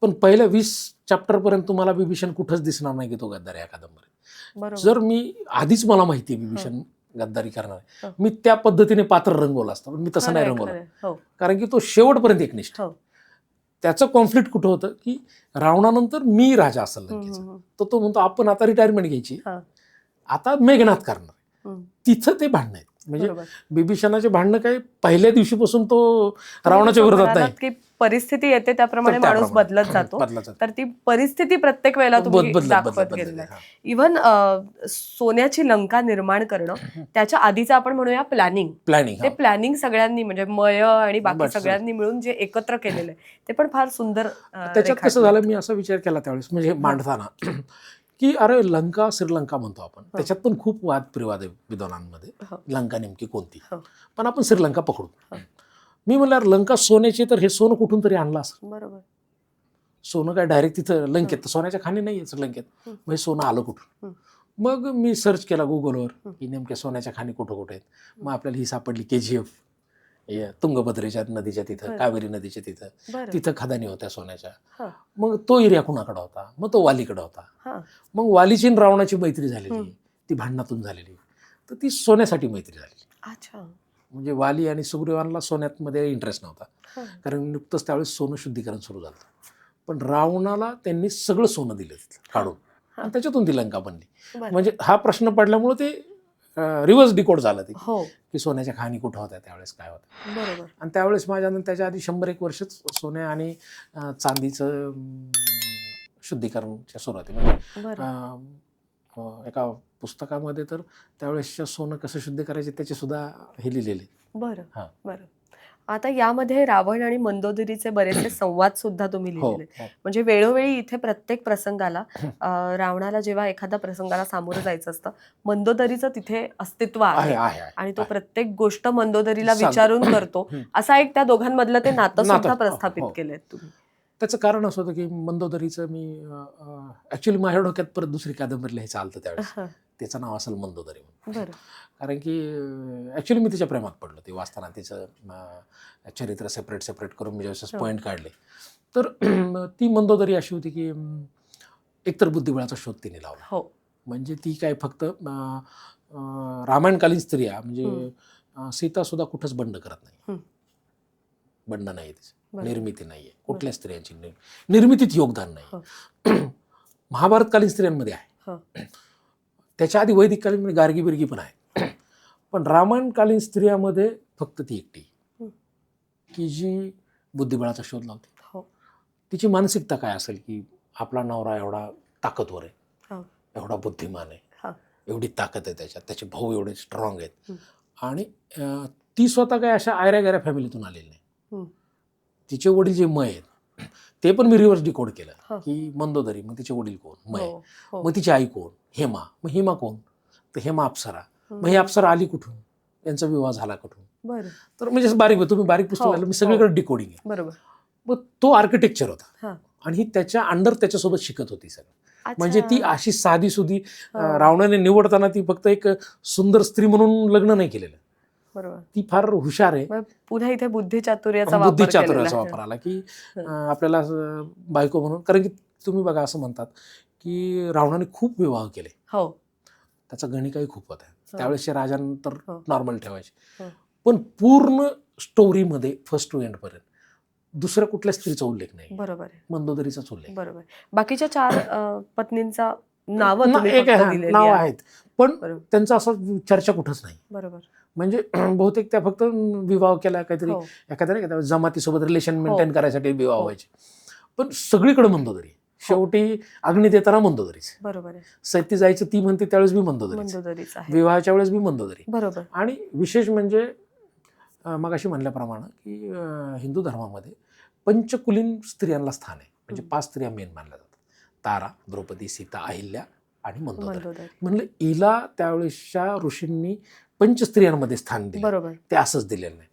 पण पहिल्या 20 चॅप्टर पर्यंत तुम्हाला बिभीषण कुठंच दिसणार नाही की तो गद्दार या कादंबरीत. जर मी आधीच मला माहिती आहे बिभीषण गद्दारी करणार आहे, मी त्या पद्धतीने पात्र रंगवलं असतं. पण मी तसं नाही रंगवलं, कारण की तो शेवटपर्यंत एकनिष्ठ. त्याचं कॉन्फ्लिक्ट कुठं होतं की रावणानंतर मी राजा असेल लंकेचा, तर तो म्हणतो आपण आता रिटायरमेंट घ्यायची, आता मेघनाथ करणार. तिथं ते भांडणं आहेत. म्हणजे बिभीषणाचे भांडणं काय पहिल्या दिवशीपासून तो रावणाच्या विरोधात नाही. की परिस्थिती येते त्याप्रमाणे माणूस बदलत जातो, तर ती परिस्थिती प्रत्येक वेळेला तुम्ही दाखवत गेलेला. इव्हन सोन्याची लंका निर्माण करणं, त्याच्या आधीचं आपण म्हणूया प्लॅनिंग, ते प्लॅनिंग सगळ्यांनी म्हणजे मय आणि बाकी सगळ्यांनी मिळून जे एकत्र केलेलं आहे ते पण फार सुंदर. त्याच्यात कसं झालं, मी असा विचार केला त्यावेळेस म्हणजे मांडताना की अरे लंका श्रीलंका म्हणतो आपण, त्याच्यात पण खूप वादविवाद आहे विद्वानांमध्ये, लंका नेमकी कोणती. पण आपण श्रीलंका पकडू. मी म्हणलं लंका सोन्याची, तर हे सोनं कुठून तरी आणलं असं. बरोबर. सोनं काय डायरेक्ट तिथं लंकेत, तर सोन्याच्या खाणी नाहीये लंकेत, मग हे सोनं आलं कुठून. मग मी सर्च केला गुगलवर की नेमक्या सोन्याच्या खाणी कुठं कुठे आहेत. मग आपल्याला ही सापडली KGF, तुंगभद्रेच्या नदीच्या तिथं, कावेरी नदीच्या तिथं खदानी होत्या सोन्याच्या. मग तो एरिया कुणाकडे होता, मग तो वालीकडे होता. मग वालीची रावणाची मैत्री झालेली, ती भांडणातून झालेली, तर ती सोन्यासाठी मैत्री झालेली. अच्छा. म्हणजे वाली आणि सुग्रीवांना सोन्यात मध्ये इंटरेस्ट नव्हता, कारण नुकतंच त्यावेळेस सोनं शुद्धीकरण सुरू झालं. पण रावणाला त्यांनी सगळं सोनं दिलं काढून, आणि त्याच्यातून ती लंका बनली. म्हणजे हा प्रश्न पडल्यामुळे ते रिव्हर्स डिकोड झालं ते की सोन्याच्या खाणी कुठं होत्या त्यावेळेस, काय होतं. बरोबर. आणि त्यावेळेस माझ्यानंतर त्याच्या आधी 100-1 वर्षच सोन्या आणि चांदीचं शुद्धीकरणच्या सुरुवाती. म्हणजे एका पुस्तकामध्ये तर त्यावेळेसच्या सोनं कसं शुद्ध करायचे त्याचे सुद्धा हे लिहिलेले. बरं बरं. आता यामध्ये रावण आणि मंदोदरीचे बरेचसे संवाद सुद्धा तुम्ही लिहिलेले. म्हणजे वेळोवेळी इथे प्रत्येक प्रसंगाला, रावणाला जेव्हा एखाद्या प्रसंगाला सामोरं जायचं असतं, मंदोदरीचं तिथे अस्तित्व आहे, आणि तो प्रत्येक गोष्ट मंदोदरीला विचारून करतो. असा एक त्या दोघांमधलं ते नातं सुद्धा प्रस्थापित केलंय तुम्ही. त्याचं कारण असं होतं की मंदोदरीचं मी ऍक्च्युली माझ्या डोक्यात परत दुसरी कादंबरी लिहायचं आलं त्यावेळेस, त्याचं नाव असेल मंदोदरी म्हणून. कारण की ऍक्च्युली मी तिच्या प्रेमात पडलो. ती वाचताना तिचं चरित्र सेपरेट करून मी ज्यावेळेस पॉईंट काढले, तर ती मंदोदरी अशी होती की एकतर बुद्धिबळाचा शोध तिने लावला. म्हणजे ती काय फक्त रामायणकालीन स्त्रिया, म्हणजे सीता सुद्धा कुठंच बंड करत नाही, बंड नाही तिचं, निर्मिती नाहीये, कुठल्या स्त्रियांची निर्मितीत योगदान नाही. महाभारतकालीन स्त्रियांमध्ये आहे, त्याच्या आधी वैदिककालीन गार्गी बिर्गी पण आहे, पण रामायणकालीन स्त्रियामध्ये फक्त ती एकटी की जी बुद्धिबळाचा शोध लावते. तिची मानसिकता काय असेल की आपला नवरा एवढा ताकदवर आहे, एवढा बुद्धिमान आहे, एवढी ताकद आहे त्याच्यात, त्याचे भाऊ एवढे स्ट्रॉंग आहेत, आणि ती स्वतः काय अशा आयऱ्या गैऱ्या फॅमिलीतून आलेली नाही. तिचे वडील जे मय आहेत ते पण मी रिव्हर्स डिकोड केलं की मंदोदरी, मग तिचे वडील कोण, मय, मग तिची आई कोण, हेमा, मग हेमा कोण, तर हेमा अप्सरा, मग ही अप्सरा आली कुठून, यांचा विवाह झाला कुठून. तर म्हणजे बारीक, तुम्ही बारीक पुस्तक मी सगळीकडे डिकोडिंग आहे. बरोबर. मग तो आर्किटेक्चर होता, आणि ही त्याच्या अंडर त्याच्यासोबत शिकत होती सगळं. म्हणजे ती अशी साधी सुधी, रावणाने निवडताना ती फक्त एक सुंदर स्त्री म्हणून लग्न नाही केलेलं, ती फार हुशार आहे. पुन्हा इथे बुद्धिचातुर्याचा वापर आला की आपल्याला बायको म्हणून. कारण की तुम्ही बघा असं म्हणतात की रावणाने खूप विवाह केले, त्याचा गणिकाही खूप होता. त्यावेळेसच्या राजांतर नॉर्मल ठेवायचे, पण पूर्ण स्टोरीमध्ये फर्स्ट टू एंड पर्यंत दुसऱ्या कुठल्या स्त्रीचा उल्लेख नाही, बरोबर आहे, मंदोदरीचाच उल्लेख. बरोबर. बाकीच्या 4 पत्नींचा नावं ना- तुम्ही एक फक्त आहे, दिलेली नाव आहेत. आहेत, पण बरोबर, त्यांचं असं चर्चा कुठंच नाही. बरोबर. म्हणजे बहुतेक त्या फक्त विवाह केला काहीतरी हो, एखाद्या नाही का त्या जमातीसोबत रिलेशन हो, मेंटेन करायसाठी विवाह हो, व्हायचे. पण सगळीकडे मंदोदरी. हो. शेवटी अग्नी देताना मंदोदरीच. बरोबर आहे. सती जायचं ती म्हणते त्यावेळेस मी मंदोदरीच, मंदोदरीच आहे. विवाहाच्या वेळेस मी मंदोदरी. बरोबर. आणि विशेष म्हणजे मगाशी म्हणल्याप्रमाणे की हिंदू धर्मामध्ये पंचकुलीन स्त्रियांना स्थान आहे. म्हणजे 5 स्त्रिया मेन मानल्या जातात: तारा, द्रौपदी, सीता, अहिल्या आणि मंदोदरी. मंदोदरी. म्हणलं हिला त्यावेळेसच्या ऋषींनी पंचस्त्रियांमध्ये स्थान दिले, बरोबर. ते असंच दिलेलं नाही.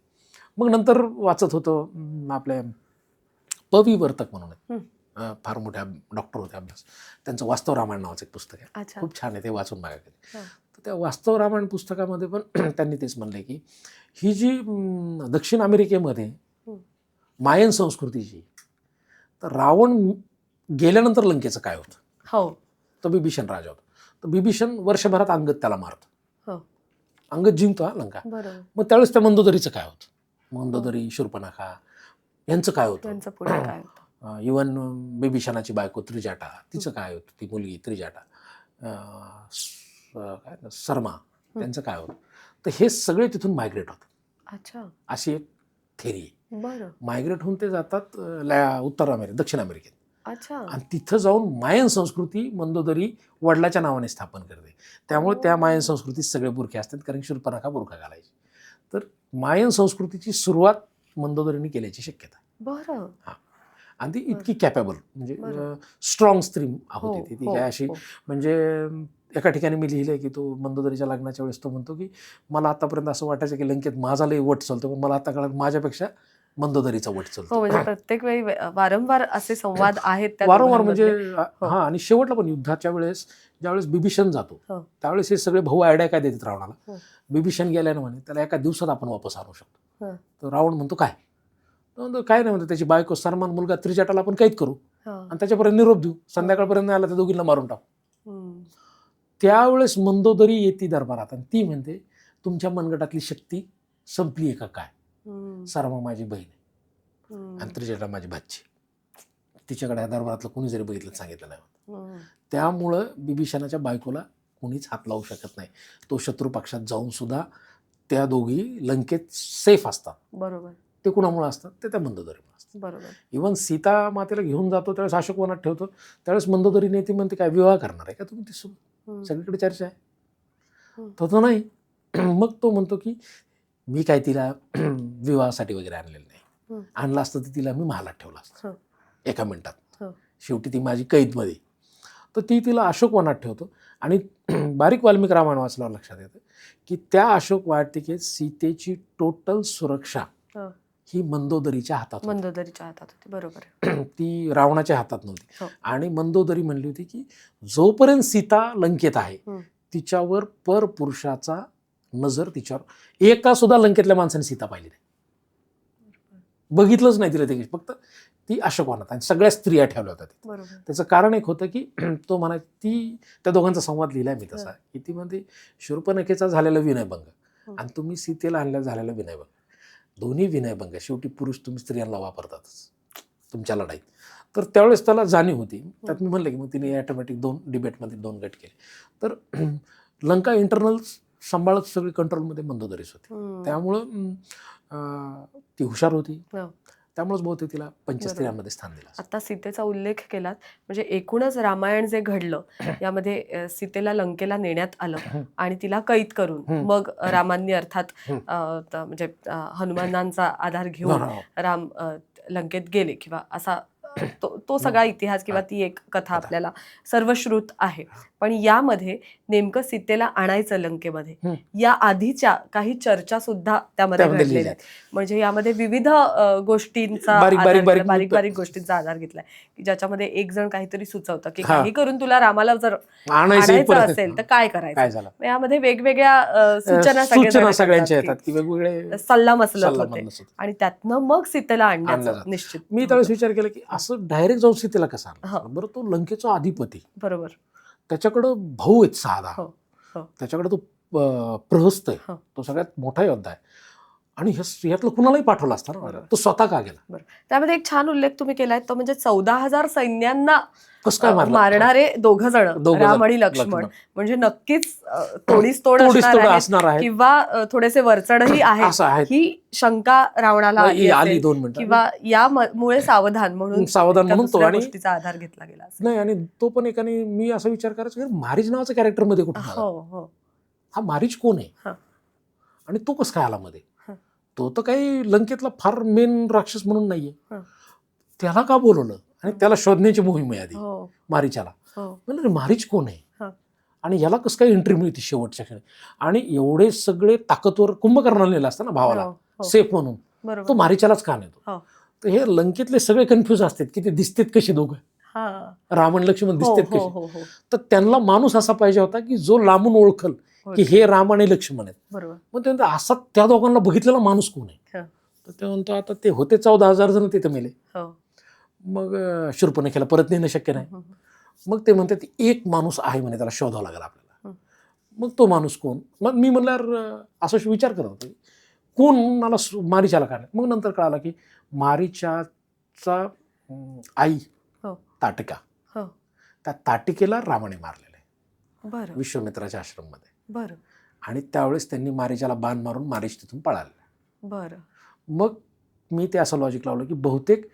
मग नंतर वाचत होतो आपले पविवर्तक म्हणून आहेत, फार मोठ्या डॉक्टर होते, अभ्यास, त्यांचं वास्तव रामायण नावाचं एक पुस्तक आहे, अच्छा. खूप छान आहे, ते वाचून बघा कधी. हां. तर त्या वास्तव रामायण पुस्तकामध्ये पण त्यांनी तेच म्हणले की ही जी दक्षिण अमेरिकेमध्ये मायन संस्कृतीची, तर रावण गेल्यानंतर लंकेचं काय होतं, हो, तो बिभीषण राजा होता. तर बिभीषण वर्षभरात अंगद त्याला मारतो, हो, अंगद जिंकतो हा लंका. बरोबर. मग त्यावेळेस त्या मंदोदरीचं काय होतं, मंदोदरी, शूर्पणखा यांचं काय होतं, त्यांचं पुढे काय होतं? इवन बिभीषणाची बायको त्रिजाटा, तिचं काय होतं, ती मुलगी त्रिजाटा, काय ना, शर्मा, त्यांचं काय होतं. तर हे सगळे तिथून मायग्रेट होतात. अच्छा, अशी एक थेरी आहे. बरं. मायग्रेट होऊन ते जातात उत्तर अमेरिका, दक्षिण अमेरिकेत, अच्छा, आणि तिथं जाऊन मायन संस्कृती मंदोदरी वडिलाच्या नावाने स्थापन करते. त्यामुळे त्या मायन संस्कृतीत सगळे बुरखे असतात, कारण शूर्पणखा बुरखा घालायची. तर मायन संस्कृतीची सुरुवात मंदोदरीने केल्याची शक्यता आहे. बरं. हां, आणि ती इतकी कॅपेबल, म्हणजे बरं. स्ट्रॉंग स्त्री हो, होती ती. ती हो, काय अशी, हो. म्हणजे एका ठिकाणी मी लिहिलंय की तो मंदोदरीच्या लग्नाच्या वेळेस तो म्हणतो की मला आतापर्यंत असं वाटायचं की लंकेत माझा लई वट चालतो, पण मला आता कळत माझ्यापेक्षा मंदोदरीचा वट हो, चालतो. म्हणजे प्रत्येक वेळी वारंवार असे संवाद आहेत त्या वारंवार, म्हणजे दोघांमधले. हो, हां, आणि शेवटला पण युद्धाच्या वेळेस ज्यावेळेस बिभीषण जातो, हो, त्यावेळेस हे सगळे भाऊ आयडिया काय देतात रावणाला, हो. बिभीषण गेल्यानं म्हणे त्याला एका दिवसात आपण वापस आणू शकतो. हं, तर रावण म्हणतो काय, तो म्हणतो काय नाही, म्हणतो त्याची बायको सन्मान मुलगा त्रिजटाला आपण कैद करू हं, आणि त्याच्यापर्यंत निरोप देऊ, संध्याकाळपर्यंत नाही आला तर दोघींना मारून टाकू. हं. त्यावेळेस मंदोदरी येते दरबारात आणि ती म्हणते तुमच्या मनगटातली शक्ती संपली आहे का काय, हं, सरमा माझी बहीण आहे हं, आणि त्रिजटा माझी भाची, तिच्याकडे ह्या दरबारातलं कोणी जरी बघितलं सांगितलं नाही. हं. त्यामुळं बिभीषणाच्या बायकोला कोणीच हात लावू शकत नाही. तो शत्रू पक्षात जाऊन सुद्धा त्या दोघी लंकेत सेफ असतात. बरोबर, ते कुणामुळे असतात, ते त्या मंदोदरीमुळे असतात. बरोबर. इव्हन सीता मातेला घेऊन जातो त्यावेळेस अशोकवनात ठेवतो, त्यावेळेस मंदोदरीने ती म्हणते काय विवाह करणार आहे का तुम्ही तिसोबत, हं, सगळीकडे चर्चा आहे. हं. तो नाही. मग तो म्हणतो की मी काय तिला विवाहासाठी वगैरे आणलेलं नाही, हं. आणलं असतं तर तिला मी महालात ठेवलं असतं हं. एका मिनिटात. हं. शेवटी ती माझी कैदमध्ये, तर ती तिला अशोकवनात ठेवतो. आणि बारीक वाल्मिक रामायण वाचल्यावर लक्षात येतं की त्या अशोक वाटिकेत सीतेची टोटल सुरक्षा हं. ही मंदोदरीच्या हातात होती. मंदोदरीच्या हातात होती, बरोबर. ती रावणाच्या हातात नव्हती. हो. आणि मंदोदरी म्हणली होती की जोपर्यंत सीता लंकेत आहे हं. तिच्यावर परपुरुषाचा नजर, तिच्यावर एका सुद्धा लंकेतल्या माणसाने सीता पाहिली नाही, बघितलंच नाही तिला. ते फक्त ती अशोकवनात आणि सगळ्या स्त्रिया ठेवल्या होत्या तिथे. बरोबर. त्याचं कारण एक होतं की तो म्हणा, ती त्या दोघांचा संवाद लिहिलाय मी तसा, की ती म्हणते शूर्पणखेचा झालेला विनयभंग आणि तुम्ही सीतेला आणल्या झालेला विनयभंग, दोन्ही विनयभंग. शेवटी पुरुष तुम्ही स्त्रियांना वापरतातच तुमच्या लढाईत. तर त्यावेळेस त्याला जाणीव होती. त्यात मी म्हणलं की मग तिने ऑटोमॅटिक 2 डिबेटमध्ये 2 गट केले. तर लंका इंटरनल सांभाळत सगळी कंट्रोलमध्ये मंदोदरीच होती. हं. त्यामुळं ती हुशार होती. हो. त्यामुळेच बहुतेक तिला पंचस्त्रियांमध्ये स्थान दिलं. आता सीतेचा उल्लेख केलात, म्हणजे एकूणच रामायण जे घडलं यामध्ये सीतेला लंकेला नेण्यात आलं आणि तिला कैद करून मग रामांनी अर्थात म्हणजे हनुमानांचा आधार घेऊन राम लंकेत गेले किंवा असा तो सगळा इतिहास किंवा ती एक कथा आपल्याला सर्वश्रुत आहे. पण यामध्ये नेमकं सीतेला आणायचं लंकेमध्ये या आधीच्या काही चर्चा सुद्धा त्यामध्ये घडलेल्या आहेत. म्हणजे यामध्ये विविध गोष्टींचा बारीक बारीक गोष्टींचा आधार घेतलाय की ज्याच्यामध्ये एक जण काहीतरी सुचवतं की काही करून तुला रामाला जर आणायचं असेल तर काय करायचं. यामध्ये वेगवेगळ्या सूचना सगळ्यांच्या येतात की वेगवेगळे सल्ला मसलत होते आणि त्यातनं मग सीतेला आणण्याचं निश्चित. मी त्यावेळेस विचार केला की असं डायरेक्ट जाऊन सीतेला कसं आणलं. बरं, तो लंकेचा अधिपती, बरोबर, त्याच्याकडं भाऊ आहेत 6, त्याच्याकडे तो प्रहस्त आहे, हो. तो सगळ्यात मोठा योद्धा आहे. आणि ह्यातलं कुणालाही पाठवलं असतं ना, बरोबर. तो स्वतः का गेला? त्यामध्ये एक छान उल्लेख तुम्ही केलाय, तो म्हणजे 14,000 सैन्यांना कसं काय मारलं? मारणारे दोघं जण, दोघं राम जण, आणि लक्ष्मण. लक्ष्मण. म्हणजे नक्कीच तोडीस तोड तोडीस असणार तोड आहेत असणार आहे किंवा थोडेसे वरचढही आहेत, असं आहे. ही शंका रावणाला आली आली असेल 2 मिनिटं किंवा यामुळे सावधान म्हणून सावधान एका म्हणून तो. दुसऱ्या आणि गोष्टीचा आधार घेतला गेला असेल. नाही, आणि तो पण एकाने मी असा विचार करायचो की मारीच नावाचं कॅरेक्टर मध्ये कुठून आला? हो हो हा मारीच कोण आहे? हा. आणि तो कसं काय आला मध्ये? हा. तो तर काही लंकेतला फार मेन राक्षस म्हणून नाहीये. हा. त्याला का बोलवलं? आणि त्याला शोधण्याची मोहीम आहे आधी हो मारीच्याला. हो म्हणलं मारीच कोण आहे? हा. आणि याला कसं काय एंट्री मिळते शेवटच्या क्षणी? आणि एवढे सगळे ताकदवर कुंभकर्णाला नेलं असतं ना भावाला, हो, हो. सेफ म्हणून. तो बरोबर. मारीच्यालाच का नेतो? हो. तर हे लंकेतले सगळे कन्फ्युज असतात की ते दिसतेत कशी दोघं, हा. राम आणि लक्ष्मण हो दिसतेत हो कशी. हो हो तर त्यांना माणूस असा पाहिजे होता की जो लांबून ओळखल की हे राम आणि लक्ष्मण आहेत. बरोबर. मग ते म्हणतात असा त्या दोघांना बघितलेला माणूस कोण आहे? हा. तर ते म्हणतो आता ते होते 14,000 जण तिथे मेले. हो. मग शूर्पणखेला परत नेणं शक्य नाही. हम्म. मग ते म्हणतात एक माणूस आहे म्हणे, त्याला शोधावा लागेल आपल्याला. हं. मग तो माणूस कोण? मग मी म्हणल्यावर असं विचार करत होतो कोण मला मारीच्याला काय. मग नंतर कळालं की मारीच्याचा आई हो. ताटिका, हो. त्या ताटिकेला रामाने मारलेलं आहे बरं विश्वामित्राच्या आश्रममध्ये. बरं आणि त्यावेळेस त्यांनी मारीच्याला बाण मारून मारीच तिथून पळाले. बरं. मग मी ते असं लॉजिक लावलं की बहुतेक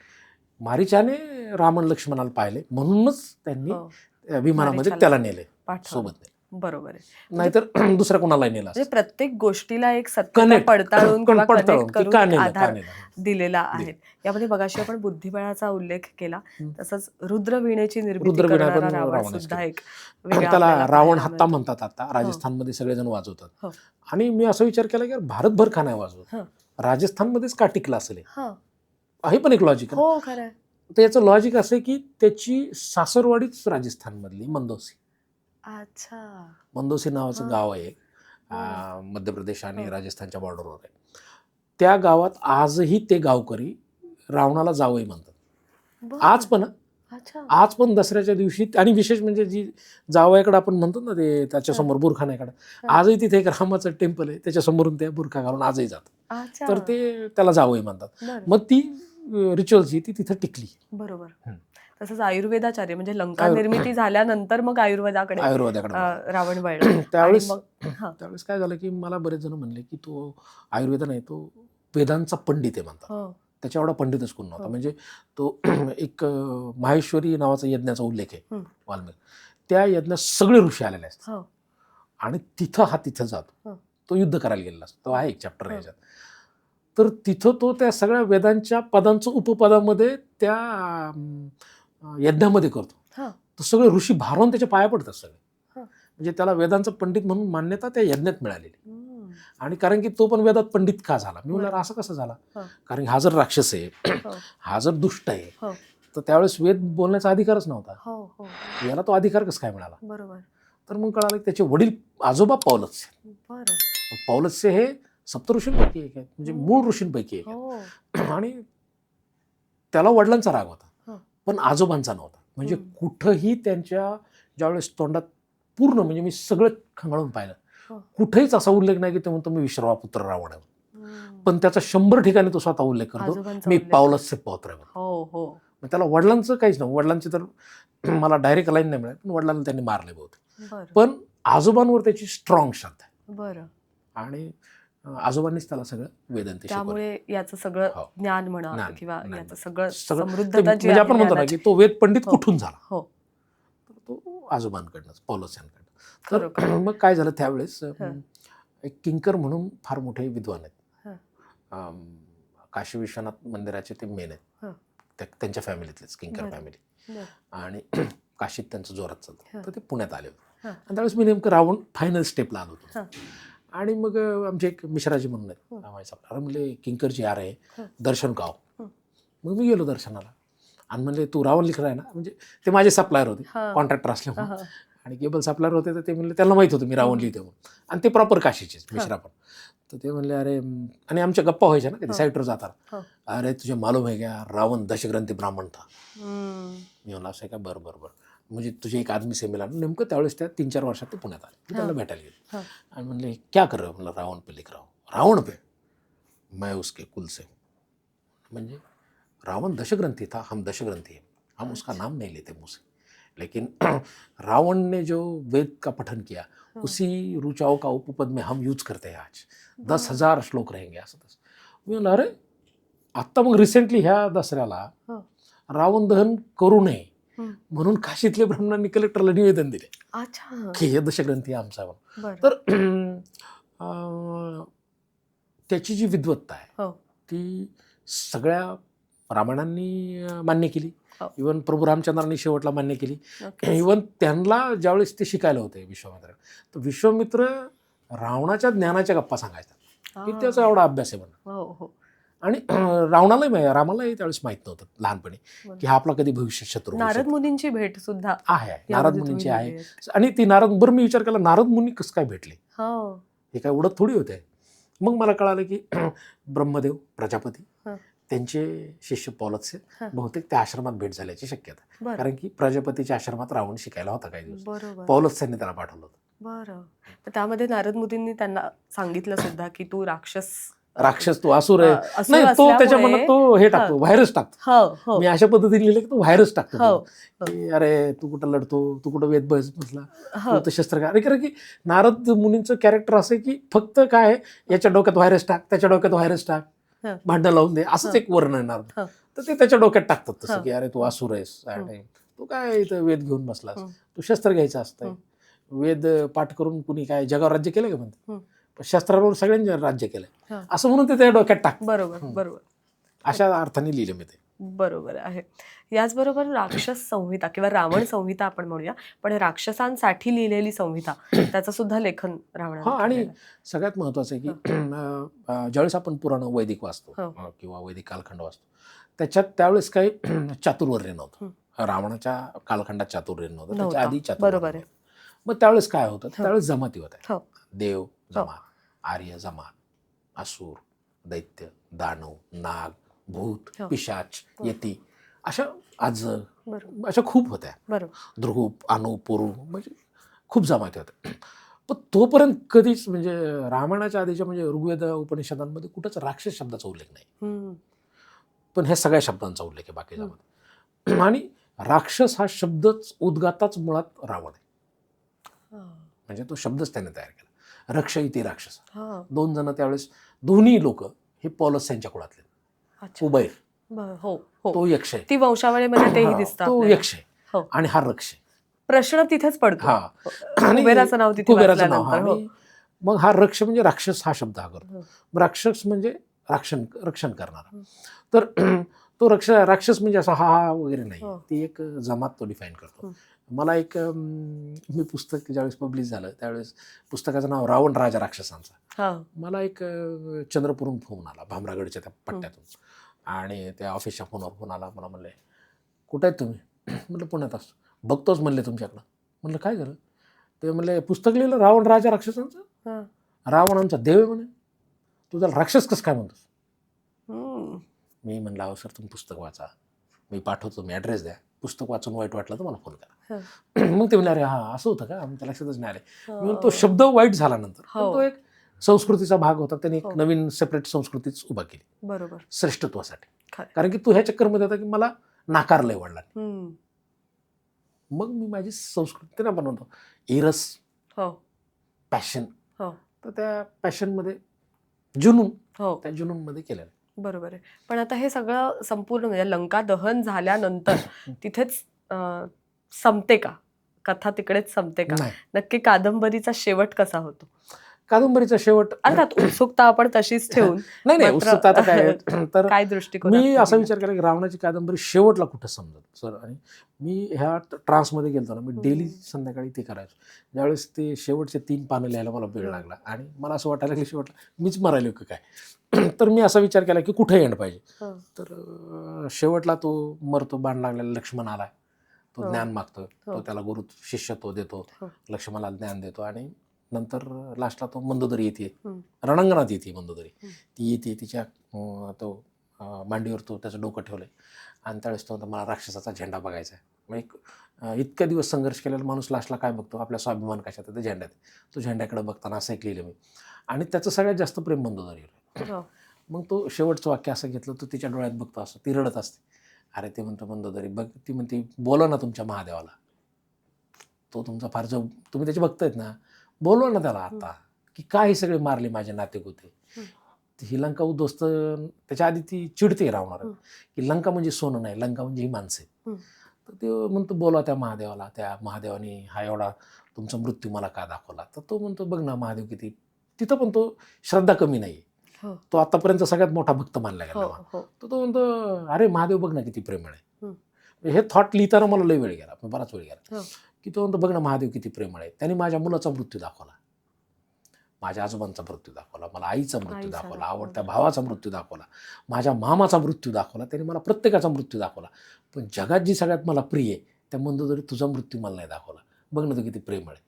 मारीच्याने राम आणि लक्ष्मणाला पाहिले म्हणूनच त्यांनी हो. विमानामध्ये मारीच्याला त्याला नेले, पाठवलं. सोबत नेले. बरोबर आहे. नाहीतर दुसऱ्या कोणालाही नेलं म्हणजे असतं. प्रत्येक गोष्टीला एक सत्यता Connect. पडताळून किंवा पडताळून कनेक्ट की करून का एक नेलं, आधार का नेलं. दिलेला आहे. यामध्ये मगाशी आपण बुद्धिबळाचा उल्लेख केला, हं. तसंच रुद्रवीणेची निर्मिती रुद्रवीणा करणारा पण रावण रावणच सुद्धा केली. एक वेगळा त्याला आपल्याला रावण पाहायला हत्ता मिळतो. म्हणतात. आता राजस्थानमध्ये सगळेजण वाजवतात. हो. आणि मी असा विचार केला की यार भारतभर का नाही वाजवत? हं. राजस्थानमध्येच का टिकला असेल? हं. हे पण एक लॉजिक आहे. हो खरं आहे. तर याचं लॉजिक असं आहे की त्याची सासरवाडीच राजस्थानमधली मंदोसी. अच्छा. मंदोसी नावाचं हं. गाव आहे, हं. मध्य प्रदेश आणि हं. राजस्थानच्या बॉर्डरवर आहे. त्या गावात आजही ते गावकरी रावणाला जावई म्हणतात. बरं. आज पण अच्छा. आज पण दसऱ्याच्या दिवशी. आणि विशेष म्हणजे जी जावयाकडे आपण म्हणतो ना ते त्याच्यासमोर बुरखानाकडे, हं. आजही तिथे एक रामाचं टेम्पल आहे, त्याच्यासमोरून ते बुरखा घालून आजही जातात. अच्छा. तर ते त्याला जावई म्हणतात. बरं. मग ती रिच्युअल्स ती तिथे टिकली. बरोबर. हं. तसंच आयुर्वेदाचार्य म्हणजे लंका आयुर्- निर्मिती झाल्यानंतर मग आयुर्वेदाकडे आयुर्वेदाकडे रावण वळला. आणि त्यावेळेस मग हां. त्यावेळेस काय झालं की मला बरेच जण म्हणले की तो आयुर्वेद नाही, तो वेदांचा पंडित आहे म्हणतात. हो. त्याच्या एवढा पंडितच कोण नव्हता. हो. म्हणजे तो एक माहेश्वरी नावाचा यज्ञाचा उल्लेख आहे हं. वाल्मिकी. त्या यज्ञात सगळे ऋषी आलेले असतात हो. आणि तिथं जातो. हं. तो युद्ध करायला गेलेला असतो. तो आहे एक चॅप्टर हं. याच्यात. तर तिथं तो त्या सगळ्या वेदांच्या पदांचं उपपदामध्ये त्या यज्ञामध्ये करतो. हां. तर सगळे ऋषी भारावून त्याच्या पाया पडतात सगळे. हं. म्हणजे त्याला वेदांचा पंडित म्हणून मान्यता त्या यज्ञात मिळालेली. हं. आणि कारण की तो पण वेदात पंडित का झाला? मी म्हणलं बरं. असं कसं झाला? हं. कारण की हा जर राक्षस आहे, हो. हा जर दुष्ट आहे, हो. तर त्यावेळेस वेद बोलण्याचा अधिकारच नव्हता. हो. हो. याला तो अधिकार कसं काय मिळाला? बरोबर. तर मग कळालं की त्याचे वडील आजोबा पौलत्स्य. बरं. पौलत्स्य हे सप्तऋषींपैकी एक आहे, म्हणजे मूळ ऋषींपैकी एक हो. आहे. आणि त्याला वडिलांचा राग होता, हं. पण आजोबांचा नव्हता. म्हणजे हं. कुठंही त्यांच्या ज्यावेळेस तोंडात पूर्ण, म्हणजे मी सगळं खंगाळून पाहिलं, हो. कुठेच असा उल्लेख नाही की ते म्हणतो मी विश्रवा पुत्र रावण आहे. हं. पण त्याचा 100 ठिकाणी तो स्वतः उल्लेख करतो, आजोबांचा मी उल्लेख. पौलत्स्य पौत्र आहे. हो. हो. मग त्याला वडिलांचं काहीच नव्हतं. वडिलांची तर मला डायरेक्ट लाईन नाही मिळाली, पण वडिलांना त्यांनी मारले बहुतेक. बरं. पण आजोबांवर त्याची स्ट्रॉंग श्रद्धा आहे. बरं. आणि आजोबांनीच त्याला सगळं वेदांती शिकवलं. त्यामुळे याचं सगळं हो. ज्ञान म्हणा ज्ञान, किंवा ज्ञान. याचं सगळं सगळं ते समृद्धता जी म्हणजे आपण आहे म्हणतो ना ज्ञानाची. की तो वेद पंडित हो. कुठून झाला? हो. तर तो आजोबांकडनंच, पौलस्यांकडनं. खरोखर. तर मग काय झालं त्यावेळेस, हं. एक किंकर म्हणून फार मोठे विद्वान आहेत. हं. काशी विश्वनाथ मंदिराचे ते मेन आहेत. हं. त्यांच्या फॅमिलीतलेच किंकर बरं. फॅमिली. बरं. आणि काशीत त्यांचं जोरात चालतं. हं. तर ते पुण्यात आले होते. हं. आणि त्यावेळेस मी नेमकं रावण फायनल स्टेपला आलो होतो. हं. आणि मग आमचे एक मिश्राजी म्हणून आहेत, हं. रामायचा अरे म्हणले किंकरजी यार आहे, हं. दर्शन गाव. हं. मग मी गेलो दर्शनाला आणि म्हणले तू रावण लिखर आहे ना? म्हणजे ते माझे सप्लायर होते, हं. कॉन्ट्रॅक्टर असल्यामुळे. हं. आणि केबल सप्लायर होते, तर ते म्हणले त्यांना माहीत होतं मी रावण लिहितो म्हणून. आणि ते प्रॉपर काशीचेच मिश्रा पण. तर ते म्हणले अरे, आणि आमच्या गप्पा व्हायच्या ना कधी साईटवर जाताना, अरे तुझे मालूम आहे क्या रावण दशग्रंथी ब्राह्मण था. मी म्हणलं असं आहे का? बरं बरं बरं. म्हणजे तुझे एक आदमी से मिला. नेमकं त्यावेळेस त्या 3-4 वर्षात ते पुण्यात आले. मी त्यांना भेटायला गेलो आणि म्हणले क्या कर रहे हो? म्हणलं रावण पे लिख रहा हूं. रावण पे? मैं उसके कुल से हूँ. म्हणजे रावण दशग्रंथी था, हम दशग्रंथी हैं, हम उसका नाम नहीं लेते मुंह से, लेकिन रावण ने जो वेद का पठन किया उसी ऋचाओं का उपपद में हम यूज करते हैं आज. 10,000 श्लोक रहेंगे असं तसं. मी म्हणलं अरे आत्ता मग रिसेंटली ह्या दसऱ्याला रावण दहन करू नये म्हणून काशीतल्या ब्राह्मणांनी कलेक्टरला निवेदन दिले अच्छा. की हे दशग्रंथी आमचा आहे म्हणून. बरं. तर त्याची जी विद्वत्ता आहे ती सगळ्या रामायणांनी मान्य केली. हो. इवन प्रभू रामचंद्रांनी शेवटला मान्य केली. नक्कीच. इवन त्यांना ज्यावेळेस ते शिकायला होते विश्वामित्र, तर विश्वामित्र रावणाच्या ज्ञानाच्या गप्पा सांगायचा की त्याचा एवढा अभ्यास आहे म्हणून. हो हो. आणि रामालाही त्यावेळेस माहित नव्हतं लहानपणी की हा आपला कधी भविष्य शत्रू होऊ नारद शकतो. मुनींची भेट सुद्धा आहे नारद यामध्ये मुनींची तुम्ही आहे. लिहिली आहे. आणि ती नारद, बरं मी विचार केला नारद मुनी कसं काय भेटले, हो. हे काय उडत थोडी होते. मग मला कळालं की ब्रह्मदेव प्रजापती त्यांचे शिष्य पौलत्स्य बहुतेक त्या आश्रमात भेट झाल्याची शक्यता आहे. बरं. कारण की प्रजापतीच्या आश्रमात रावण शिकायला होता काही दिवस. बरोबर. पौलत्स्यांनी त्याला पाठवलं होतं. बरं. तर त्यामध्ये नारद मुनींनी त्यांना सांगितलं सुद्धा की तू राक्षस तू असुर आहे. असुर नाही, तो त्याच्या असल्यामुळे- मनात तो हे टाकतो, व्हायरस टाकतो. हो हो मी अशा पद्धतीने लिहिलं की तो व्हायरस टाकतो हो की अरे तू कुठं लढतो, तू कुठं वेद बसला, हो तू तर शस्त्र काय. अरे कारण की नारद मुनींचं कॅरेक्टर असं आहे की फक्त काय आहे, याच्या डोक्यात व्हायरस टाक, त्याच्या डोक्यात व्हायरस टाक, हं. भांडण लावून दे, असंच हं. एक वर्णन आहे नारद. हं. तर ते त्याच्या डोक्यात टाकतात तसं हं. की अरे तू असुर आहेस आणि तू काय इथं वेद घेऊन बसलास, हं. तू शस्त्र घ्यायचं असतंय. हं. वेद पाठ करून कुणी काय जगावर राज्य केलं का हं. म्हणते, पण शस्त्रावर सगळ्यांनी राज्य केलंय हं. असं म्हणून ते त्या डोक्यात टाक. बरोबर बरोबर अशा अर्थाने लिहिलं मी ते. बरोबर आहे. याचबरोबर राक्षस संहिता किंवा रावण संहिता आपण म्हणूया, पण राक्षसांसाठी लिहिलेली संहिता त्याचं सुद्धा लेखन रावणाने आणि केलेलं आहे. सगळ्यात महत्वाचं आहे की ज्यावेळेस आपण पुराण वैदिक वाचतो हो. किंवा वैदिक कालखंड वाचतो, त्याच्यात त्यावेळेस काही चातुर्वर्ण्य नव्हतं. रावणाच्या कालखंडात चातुर्वर्ण्य नव्हतं, त्याच्या नव्हता. आधी चातुर्वर्ण्य बरोबर आहे. होतं. मग त्यावेळेस काय होतं, त्यावेळेस जमाती होत्या. हो. देव जमात, आर्य जमात, असुर, दैत्य, दानव, नाग, भूत, हो. पिशाच, यती, अशा आज बरोबर अशा खूप होत्या. बरोबर ध्रुव, अनु, पुरु, म्हणजे खूप जमाती होत्या. पण तोपर्यंत कधीच म्हणजे रामायणाच्या आधीच्या म्हणजे ऋग्वेद उपनिषदांमध्ये कुठंच राक्षस शब्दाचा उल्लेख नाही. हम्म. पण ह्या सगळ्या शब्दांचा उल्लेख आहे बाकीच्यामध्ये. आणि राक्षस हा शब्दच उद्गाताच मुळात रावण आहे. हा. म्हणजे तो शब्दच त्याने तयार केला. रक्ष इति राक्षस. हा. 2 जण त्यावेळेस दोन्ही लोक हे पौलस यांच्या कुळातले. अच्छा. कुबैर हो हो तो यक्ष आहे, ती वंशावळीमध्ये तेही हा, दिसतं तो आपल्याला. यक्ष आहे हो. आणि हा रक्ष आहे. प्रश्न तिथेच पडतो. हा. आणि कुबेराचं नाव तिथे कुबेराचं नाव. वाचल्यानंतर, हो. आणि मग हा रक्ष म्हणजे राक्षस हा शब्द हा करतो. हो. मग राक्षस म्हणजे रक्षण करणारा. तर तो राक्षस म्हणजे असा हा वगैरे नाही, हो. ती एक जमात तो डिफाईन करतो. हं. मला एक मी पुस्तक ज्यावेळेस पब्लिश झालं त्यावेळेस पुस्तकाचं नाव रावण राजा राक्षसांचा. हा. मला एक चंद्रपूरहून फोन आला, भामरागडच्या त्या पट्ट्यातून. आणि त्या ऑफिसच्या फोनवर फोन आला. मला म्हणले कुठे आहेत तुम्ही? म्हटलं पुण्यात असतो. बघतोच म्हणले तुमच्याकडं. म्हटलं काय झालं? ते म्हणले पुस्तक लिहिलं रावण राजा राक्षसांचं. हा. रावण आमचा देव आहे म्हणे, तू त्याला राक्षस कसं काय म्हणतोस? हम्म. मी म्हणलं अहो सर तुम्ही पुस्तक वाचा, मी पाठवतो, मी ॲड्रेस द्या, पुस्तक वाचून वाईट वाटलं तर मला फोन करा. मग ते म्हणले अरे हा असं होतं का, आमच्या लक्षातच नाही आले. म्हणून तो शब्द वाईट झाल्यानंतर हो. तो एक संस्कृतीचा भाग होता. त्यांनी एक हो. नवीन सेपरेट संस्कृतीच उभा केली बरोबर. श्रेष्ठत्वासाठी. खरं. कारण की तो ह्या चक्करमध्ये होता की मला नाकारलंय वडिलांनी. हम्म. मग मी माझी संस्कृती त्यांना बनवतो इरस, हो पॅशन. हो तर त्या पॅशनमध्ये जुनून, हो त्या जुनूनमध्ये केलेलं. बरोबर आहे. पण आता हे सगळं संपूर्ण म्हणजे लंका दहन झाल्यानंतर तिथेच संपते का कथा, तिकडेच संपते का? नाही, नक्की कादंबरीचा शेवट कसा होतो? कादंबरीचा शेवट अर्थात उत्सुकता आपण तशीच ठेवून नाही मात्र उत्सुकता आता काय आहे, तर काय दृष्टिकोन मी असा विचार केला की रावणाची कादंबरी शेवटला कुठं समजत सर. आणि मी ह्या ट्रान्समध्ये गेलो ना, मी डेली संध्याकाळी ते करायचो. ज्यावेळेस ते शेवटचे 3 पानं लिहायला मला वेळ लागला आणि मला असं वाटायला की शेवटला मीच मरायलो की काय. तर मी असा विचार केला की कुठे एंड पाहिजे. तर शेवटला तो मरतो, बाण लागलेला लक्ष्मण आलाय, तो ज्ञान मागतो, तो त्याला गुरु शिष्य तो देतो, लक्ष्मणाला ज्ञान देतो. आणि नंतर लास्टला तो मंदोदरी येते, रणांगणात येते मंदोदरी. ती येते, तिच्या तो मांडीवर तो त्याचं डोकं ठेवलंय आणि त्यावेळेस तो मला राक्षसाचा झेंडा बघायचा आहे. मग इतक्या दिवस संघर्ष केलेला माणूस लास्टला काय बघतो, आपल्या स्वाभिमान कशात आहे, ते झेंड्यात. तो झेंड्याकडे बघताना असं एक लिहिलं मी. आणि त्याचं सगळ्यात जास्त प्रेम मंदोदरीवर. मग तो शेवटचं वाक्य असं घेतलं, तो तिच्या डोळ्यात बघतो असं, ती रडत असते. अरे ते म्हणतो मंदोदरी बघ, ती म्हणते बोलवा ना तुमच्या महादेवाला, तो तुमचा फार जो तुम्ही त्याचे भक्त आहेत ना, बोलवा ना त्याला आता, की काय हे सगळे मारले माझे नाते गोते. ही लंका उद्ध्वस्त, त्याच्या आधी ती चिडते रावणार की लंका म्हणजे सोनं नाही, लंका म्हणजे ही माणसं आहेत. तर ते म्हणतो बोलवा त्या महादेवाला, त्या महादेवाने हा एवढा तुमचा मृत्यू मला का दाखवला. तर तो म्हणतो बघ ना महादेव किती, तिथं पण तो श्रद्धा कमी नाही, तो आतापर्यंत सगळ्यात मोठा भक्त मानला गेला. तर तो म्हणतो अरे महादेव बघ ना किती प्रेमळ आहे. हे थॉट लिहिताना मला लय वेळ गेला, बराच वेळ गेला, की तो म्हणतो बघ ना महादेव किती प्रेमळ आहे. त्यांनी माझ्या मुलाचा मृत्यू दाखवला, माझ्या आजोबांचा मृत्यू दाखवला, मला आईचा मृत्यू दाखवला, आवडत्या भावाचा मृत्यू दाखवला, माझ्या मामाचा मृत्यू दाखवला, त्यांनी मला प्रत्येकाचा मृत्यू दाखवला. पण जगात जी सगळ्यात मला प्रिय आहे त्या मंदोदरी तुझा मृत्यू मला नाही दाखवला. बघ ना तो किती प्रेमळ आहे.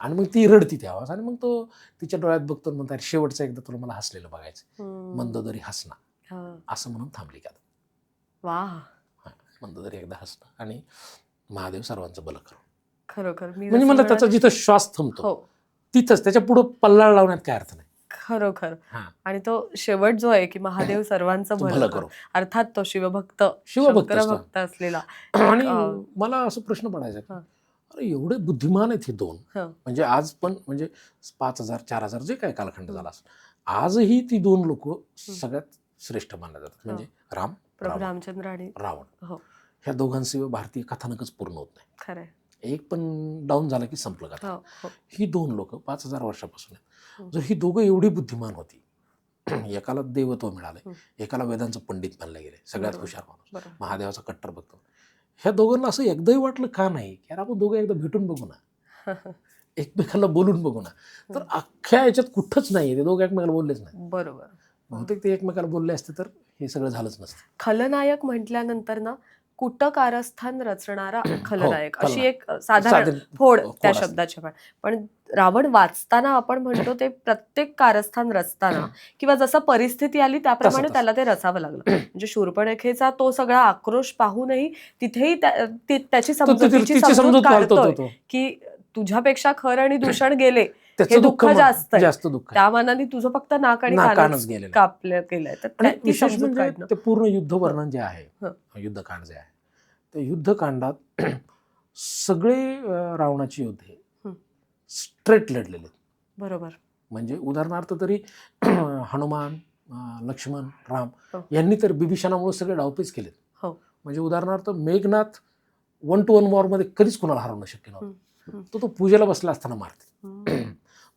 आणि मग ती रडती त्या आवाज, आणि मग तो तिच्या डोळ्यात बघतो म्हणतात शेवटचं एकदा तुला मला हसलेलं बघायचं. मंदोदरी हसणं असं म्हणून थांबली का. वाह. मंदोदरी एकदा हसणं आणि महादेव सर्वांचं भलं करो. खरोखर म्हणजे मला त्याचा जिथं श्वास थांबतो तिथंच, त्याच्या पुढं पल्लाळ लावण्यात काय अर्थ नाही. खरोखर. आणि तो शेवट जो आहे की महादेव सर्वांचं भलं करो, अर्थात तो शिवभक्त भक्त असलेला. आणि मला असं प्रश्न पडायचा, अरे एवढे बुद्धिमान आहेत हे दोन, म्हणजे आज पण म्हणजे 5000 4000 जे काय कालखंड झाला असेल, आजही ती दोन लोक सगळ्यात श्रेष्ठ मानले जातात. म्हणजे रामचंद्र आणि रावण, ह्या दोघांशिवाय भारतीय कथानकच पूर्ण होत नाही. खरंय. एक पण डाऊन झाला की संपलं कथा. ही दोन लोक 5000 वर्षापासून आहेत. जर ही दोघं एवढी बुद्धिमान होती, एकाला देवत्व मिळालंय, एकाला वेदांचं पंडित मानलं गेले, सगळ्यात हुशार माणूस, महादेवाचा कट्टर भक्त, ह्या दोघांना असं एकदाही वाटलं का नाही की आपण दोघं एकदा भेटून बघू ना, एकमेकांना बोलून बघू ना. तर अख्ख्या याच्यात कुठंच नाही, ते दोघं एकमेकाला बोललेच नाही. बरोबर. बहुतेक ते एकमेकाला बोलले असते तर हे सगळं झालंच नसतं. खलनायक म्हटल्यानंतर ना कुटकारस्थान रचणारा खलनायक अशी एक साधारण फोड त्या शब्दाची. पण रावण वाचताना आपण म्हणतो ते प्रत्येक कारस्थान रचताना किंवा जसं परिस्थिती आली त्याप्रमाणे त्याला ते रचावं लागलं. म्हणजे शूर्पणखेचा तो सगळा आक्रोश पाहूनही तिथेही त्याची समजूत काढतोय की तुझ्यापेक्षा खर आणि दूषण गेले, हे दुःख जास्त त्या मानाने तुझं फक्त नाक आणि कानच कापलं गेलंय. तर विशेष म्हणजे ते पूर्ण युद्ध वर्णन जे आहे, युद्धकांड जे आहे, त्या युद्धकांडात सगळे रावणाची योद्धे स्ट्रेट लढलेले. बरोबर. म्हणजे उदाहरणार्थ तरी हनुमान, लक्ष्मण, राम यांनी तर बिभीषणामुळे सगळे डावपेच केलेत. म्हणजे उदाहरणार्थ मेघनाथ 1 to 1 वॉर मध्ये कधीच कोणाला हरवणं शक्य नव्हतं. तो पूजेला बसला असताना मारते.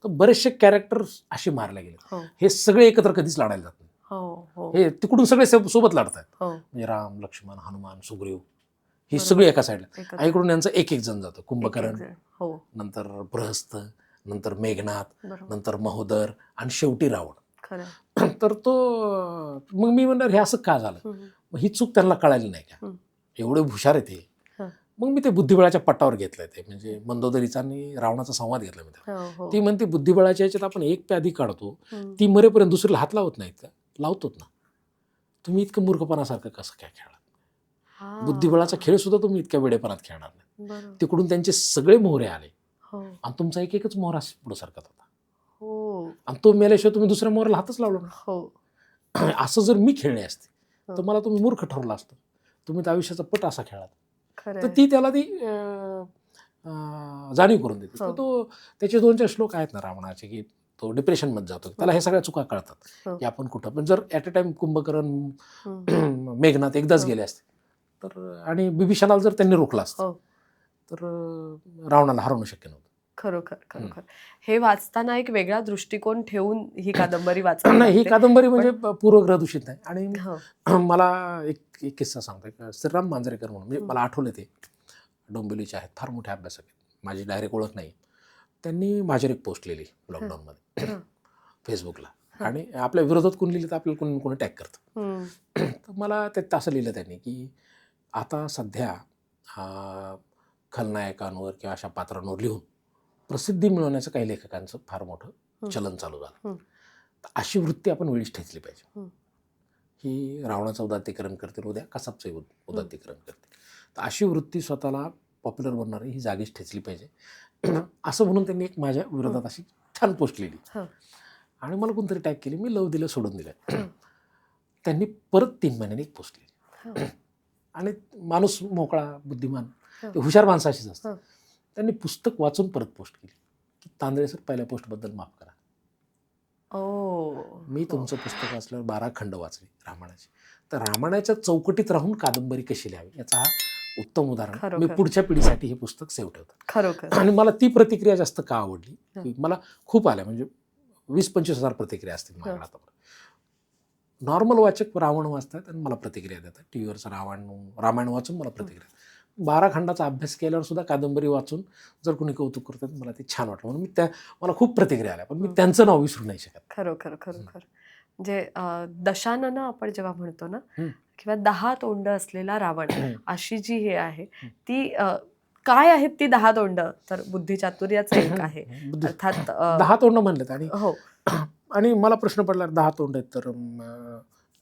तर बरेचसे कॅरेक्टर असे मारले गेले. हे सगळे एकत्र कधीच लढायला जात नाही. हे तिकडून सगळे सोबत लढतात. म्हणजे राम, लक्ष्मण, हनुमान, सुग्रीव ही सगळी एका साईडला, इकडून यांचं एक एक जण जातो. कुंभकर्ण, नंतर बृहस्थ, नंतर मेघनाथ, नंतर महोदर आणि शेवटी रावण. तर तो मग मी म्हणणार हे असं का झालं, मग ही चूक त्यांना कळाली नाही का, एवढे हुशार आहेत हे. मग मी ते बुद्धिबळाच्या पट्टावर घेतलंय, ते म्हणजे मंदोदरीचा आणि रावणाचा संवाद घेतला मी. ती म्हणते बुद्धिबळाच्या याच्यात आपण एक प्यादी काढतो, ती मरेपर्यंत दुसरीला हात लावत नाहीत का, लावतोत ना. तुम्ही इतकं मूर्खपणासारखं कसं काय खेळाल, बुद्धिबळाचा खेळ सुद्धा तुम्ही इतक्या वेळेपणात खेळणार नाही. तिकडून त्यांचे सगळे मोहरे आले आणि तुमचा एक एकच मोहरा पुढे सरकत होता, आणि तो मेल्याशिवाय तुम्ही दुसऱ्या मोहराला हातच लावला ना. असं जर मी खेळले असते तर मला तुम्ही मूर्ख ठरवला असतं, तुम्ही तर आयुष्याचा पट असा खेळात. तर ती त्याला ती जाणीव करून देते. तर तो त्याचे 2-4 श्लोक आहेत ना रावणाचे, की तो डिप्रेशन मध्ये जातो, त्याला हे सगळ्या चुका कळतात की आपण कुठं. पण जर at a time Kumbhakarna, Meghnath एकदाच गेले असते तर, आणि बिभीषणाला जर त्यांनी रोखला असतं तर रावणाला हरवणं शक्य नव्हतं. खरोखर. खरोखर हे वाचताना एक वेगळा दृष्टिकोन ठेवून ही कादंबरी वाचताना नाही, ही कादंबरी म्हणजे पूर्वग्रह दूषित नाही. आणि मला एक किस्सा सांगतो. श्रीराम मांजरेकर म्हणून, म्हणजे मला आठवलं, ते डोंबिवलीचे आहेत, फार मोठे अभ्यासक आहेत, माझी डायरेक्ट ओळख नाही. त्यांनी माझ्यावर एक पोस्ट लिहिली लॉकडाऊनमध्ये फेसबुकला, आणि आपल्या विरोधात कोणी लिहिलं तर आपल्याला कोणी कोणी टॅग करतं. तर मला त्यात असं लिहिलं त्यांनी की आता सध्या खलनायकांवर किंवा अशा पात्रांवर लिहून प्रसिद्धी मिळवण्याचं काही लेखकांचं फार मोठं चलन चालू झालं. तर अशी वृत्ती आपण वेळीच ठेचली पाहिजे. ही रावणाचं उदात्तीकरण करते, उद्या कसाबचं उदात्तीकरण करते. तर अशी वृत्ती स्वतःला पॉप्युलर बनणारी ही जागीच ठेचली पाहिजे, असं म्हणून त्यांनी एक माझ्या विरोधात अशी छान पोस्ट लिहिली. आणि मला कोणतरी टॅग केली, मी लव दिलं, सोडून दिलं. त्यांनी परत 3 महिन्यांनी एक पोस्ट केली आणि माणूस मोकळा, बुद्धिमान, ते हुशार माणसं अशीच असतात. त्यांनी पुस्तक वाचून परत पोस्ट केली की तांदळे सर पहिल्या पोस्टबद्दल माफ करा. मी तुमचं पुस्तक वाचल्यावर 12 खंड वाचले रामायणाचे. तर रामायणाच्या चौकटीत राहून कादंबरी कशी लिहावी याचा हा उत्तम उदाहरण. मी पुढच्या पिढीसाठी हे पुस्तक सेव्ह ठेवतो. खरोखर. आणि मला ती प्रतिक्रिया जास्त का आवडली की मला खूप आल्या, म्हणजे 20-25 हजार प्रतिक्रिया असतील माझ्याकडे आतापर्यंत. नॉर्मल वाचक रावण वाचतात आणि मला प्रतिक्रिया देतात. टीव्हीवरचं रामायण वाचून मला प्रतिक्रिया. 12 खंडाचा अभ्यास केल्यावर सुद्धा कादंबरी वाचून जर कोणी कौतुक करतात मला ते छान वाटलं, म्हणून मला खूप प्रतिक्रिया आल्या, पण मी त्यांचं नाव विसरू नाही शकत. खरोखर खरोखर. म्हणजे दशानन आपण जेव्हा म्हणतो ना, किंवा 10 तोंड असलेला रावण, अशी जी हे आहे ती काय आहेत ती 10 तोंड, तर बुद्धिचातुर्याचं एक आहे. अर्थात 10 तोंड म्हणलेत. आणि हो, आणि मला प्रश्न पडला 10 तोंड आहेत तर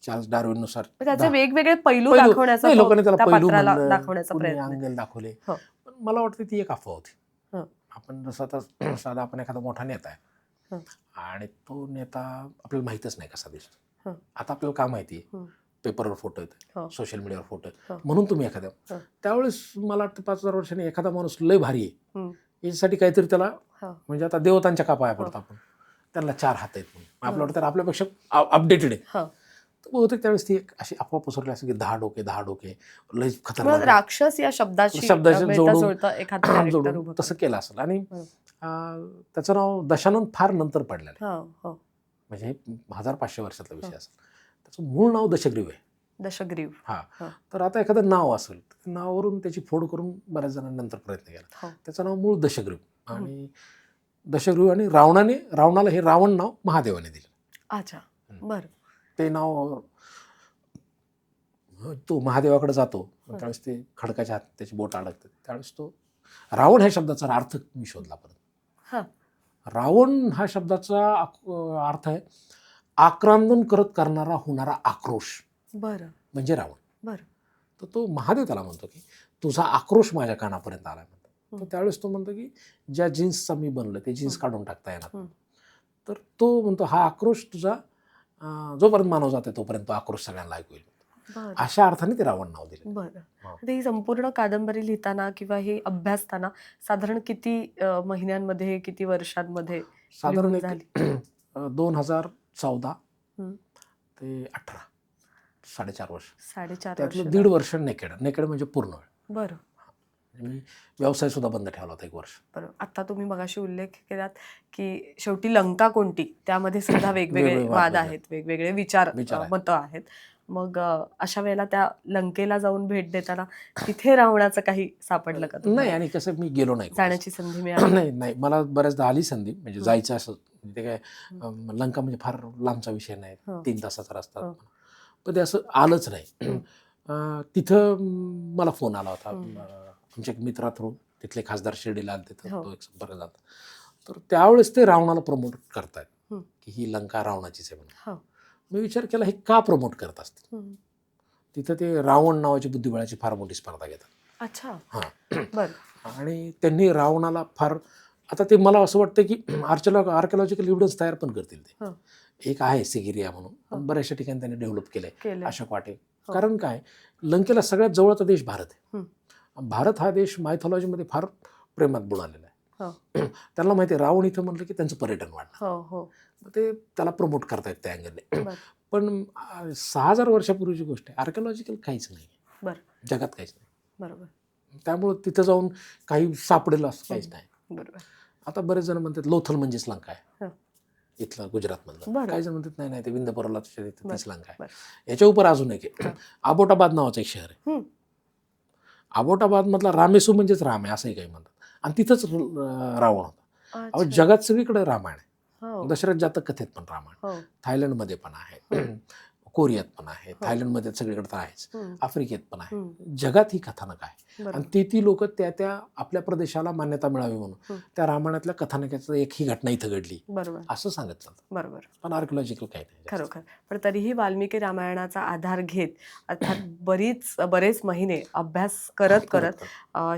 चार्ल्स डार्विननुसार त्याचे वेगवेगळे पैलू दाखवण्याचा, लोकांनी त्याला पैलू दाखवण्याचा प्रयत्न, अँगल दाखवले. पण मला वाटतं ती एक अफवा होती. आपण जसं आता साधा आपण एखादा मोठा नेता आहे आणि तो नेता आपल्याला माहितच नाही कसा दिसतो. आता आपल्याला काय माहिती आहे, पेपरवर फोटो येतो, सोशल मीडियावर फोटो येतो, म्हणून तुम्ही एखाद्या, त्यावेळेस मला वाटतं 5,000 वर्षांनी एखादा माणूस लय भारी आहे याच्यासाठी काहीतरी त्याला, म्हणजे आता देवतांच्या का पाया पडतो आपण, त्यांना 4 हात आहेत म्हणून आपल्याला वाटतं आपल्यापेक्षा अपडेटेड आहे. बहुतेक त्यावेळेस ती एक अशी अफवा पसरली असेल की 10 डोके लय खतरनाक राक्षस या शब्दाशी जोडून तसं केलं असेल. आणि त्याचं नाव दशानन फार नंतर पडलेलं आहे, म्हणजे 1500 वर्षातला विषय असेल. त्याचं मूळ नाव दशग्रीव आहे. दशग्रीव. तर आता एखादं नाव असेल, नावावरून त्याची फोड करून बऱ्याच जणांनी नंतर प्रयत्न केला. त्याचं नाव मूळ दशग्रीव. आणि दशग्रीव आणि रावणाला हे रावण नाव महादेवाने दिलं. अच्छा, बरं. ते नाव, तो महादेवाकडे जातो त्यावेळेस ते खडकाच्या हात त्याची बोट अडकते, त्यावेळेस तो रावण ह्या शब्दाचा अर्थ मी शोधला परत. रावण हा शब्दाचा अर्थ आहे आक्रांदन करणारा होणारा आक्रोश. बरं. म्हणजे रावण. बरं. तर तो महादेव त्याला म्हणतो की तुझा आक्रोश माझ्या कानापर्यंत आला म्हणतो. तर त्यावेळेस तो म्हणतो की ज्या जीन्सचा मी बनलं ते जीन्स काढून टाकता येणार. तर तो म्हणतो हा आक्रोश तुझा जोपर्यंत मानव जाते तोपर्यंत आक्रोश सगळ्यांना ऐकू येईल. अशा अर्थाने ते रावण नाव दिले. बरं. ही संपूर्ण कादंबरी लिहिताना किंवा हे अभ्यासताना साधारण किती महिन्यांमध्ये, किती वर्षांमध्ये साधारण 2014 ते 18, 4.5 वर्ष. 4.5 त्यातलं 1.5 वर्ष नेकेड म्हणजे पूर्ण वेळ. बरं. मी व्यवसाय सुद्धा बंद ठेवला होता 1 वर्ष. बरं. आता तुम्ही मगाशी उल्लेख केलात की शेवटी लंका कोणती, त्यामध्ये सुद्धा वेगवेगळे वाद आहेत, वेगवेगळे विचार मतं आहेत. मग अशा वेळेला त्या लंकेला जाऊन भेट देताना तिथे रावणाचं काही सापडलं का? नाही. आणि कसं मी गेलो नाही, जाण्याची संधी मिळाली नाही. मला बऱ्याचदा आली संधी, म्हणजे जायचं असं. ते काय लंका म्हणजे फार लांबचा विषय नाही, 3 तासाचा रस्ता, पण ते असं आलंच नाही. तिथं मला फोन आला होता आमच्या एक मित्रा थ्रू, तिथले खासदार शिर्डीला आले, तिथं तो एक संपर्क झाला. तर त्यावेळेस ते रावणाला प्रमोट करतायत की ही लंका रावणाचीच आहे म्हणून. मी विचार केला हे का प्रमोट करत असतील. तिथं ते रावण नावाची बुद्धिबळाची फार मोठी स्पर्धा घेतात. अच्छा, बरं. आणि त्यांनी रावणाला फार, आता ते मला असं वाटतं की आर्किओलॉजिकल एव्हिडन्स तयार पण करतील ते. एक आहे सिगिरिया म्हणून, बऱ्याचशा ठिकाणी त्यांनी डेव्हलप केलंय अशोक वाटे. कारण काय, लंकेला सगळ्यात जवळचा देश भारत आहे. भारत हा देश मायथॉलॉजीमध्ये फार प्रेमात बुडालेला आहे. त्यांना माहिती आहे रावण इथं म्हटलं की त्यांचं पर्यटन वाढलं, ते त्याला प्रमोट करतायत त्या अँगलने. पण 6,000 वर्षापूर्वीची गोष्ट आहे, आर्किओलॉजिकल काहीच नाही जगात, काहीच नाही. बरोबर. त्यामुळं तिथं जाऊन काही सापडेल असं काहीच नाही. बरोबर. आता बरेच जण म्हणतात लोथल म्हणजेच लंका आहे, इथलं गुजरातमधलं. काही जण म्हणतात नाही ते विंध्य पर्वताच्या तीच लंका आहे. याच्या उपर अजून एक आबोटाबाद नावाचं एक शहर आहे. आबोटाबाद मधला रामेसू म्हणजेच राम आहे असंही काही म्हणतात. आणि तिथंच रावण होता. जगात सगळीकडे रामायण आहे. दशरथ जातक कथेत पण रामायण, थायलंडमध्ये पण आहे, कोरियात पण आहे, थायलंडमध्ये सगळीकडे तर आहेच, आफ्रिकेत पण आहे. जगात ही कथानक आहे. आणि ती लोक त्या आपल्या प्रदेशाला मान्यता मिळावी म्हणून त्या रामायणातल्या कथानकाचं एक ही घटना इथं घडली असं सांगत चालतं. बरोबर. पण आर्किओलॉजिकल काही नाही खरोखर. पण तरीही वाल्मिकी रामायणाचा आधार घेत अर्थात बरेच महिने अभ्यास करत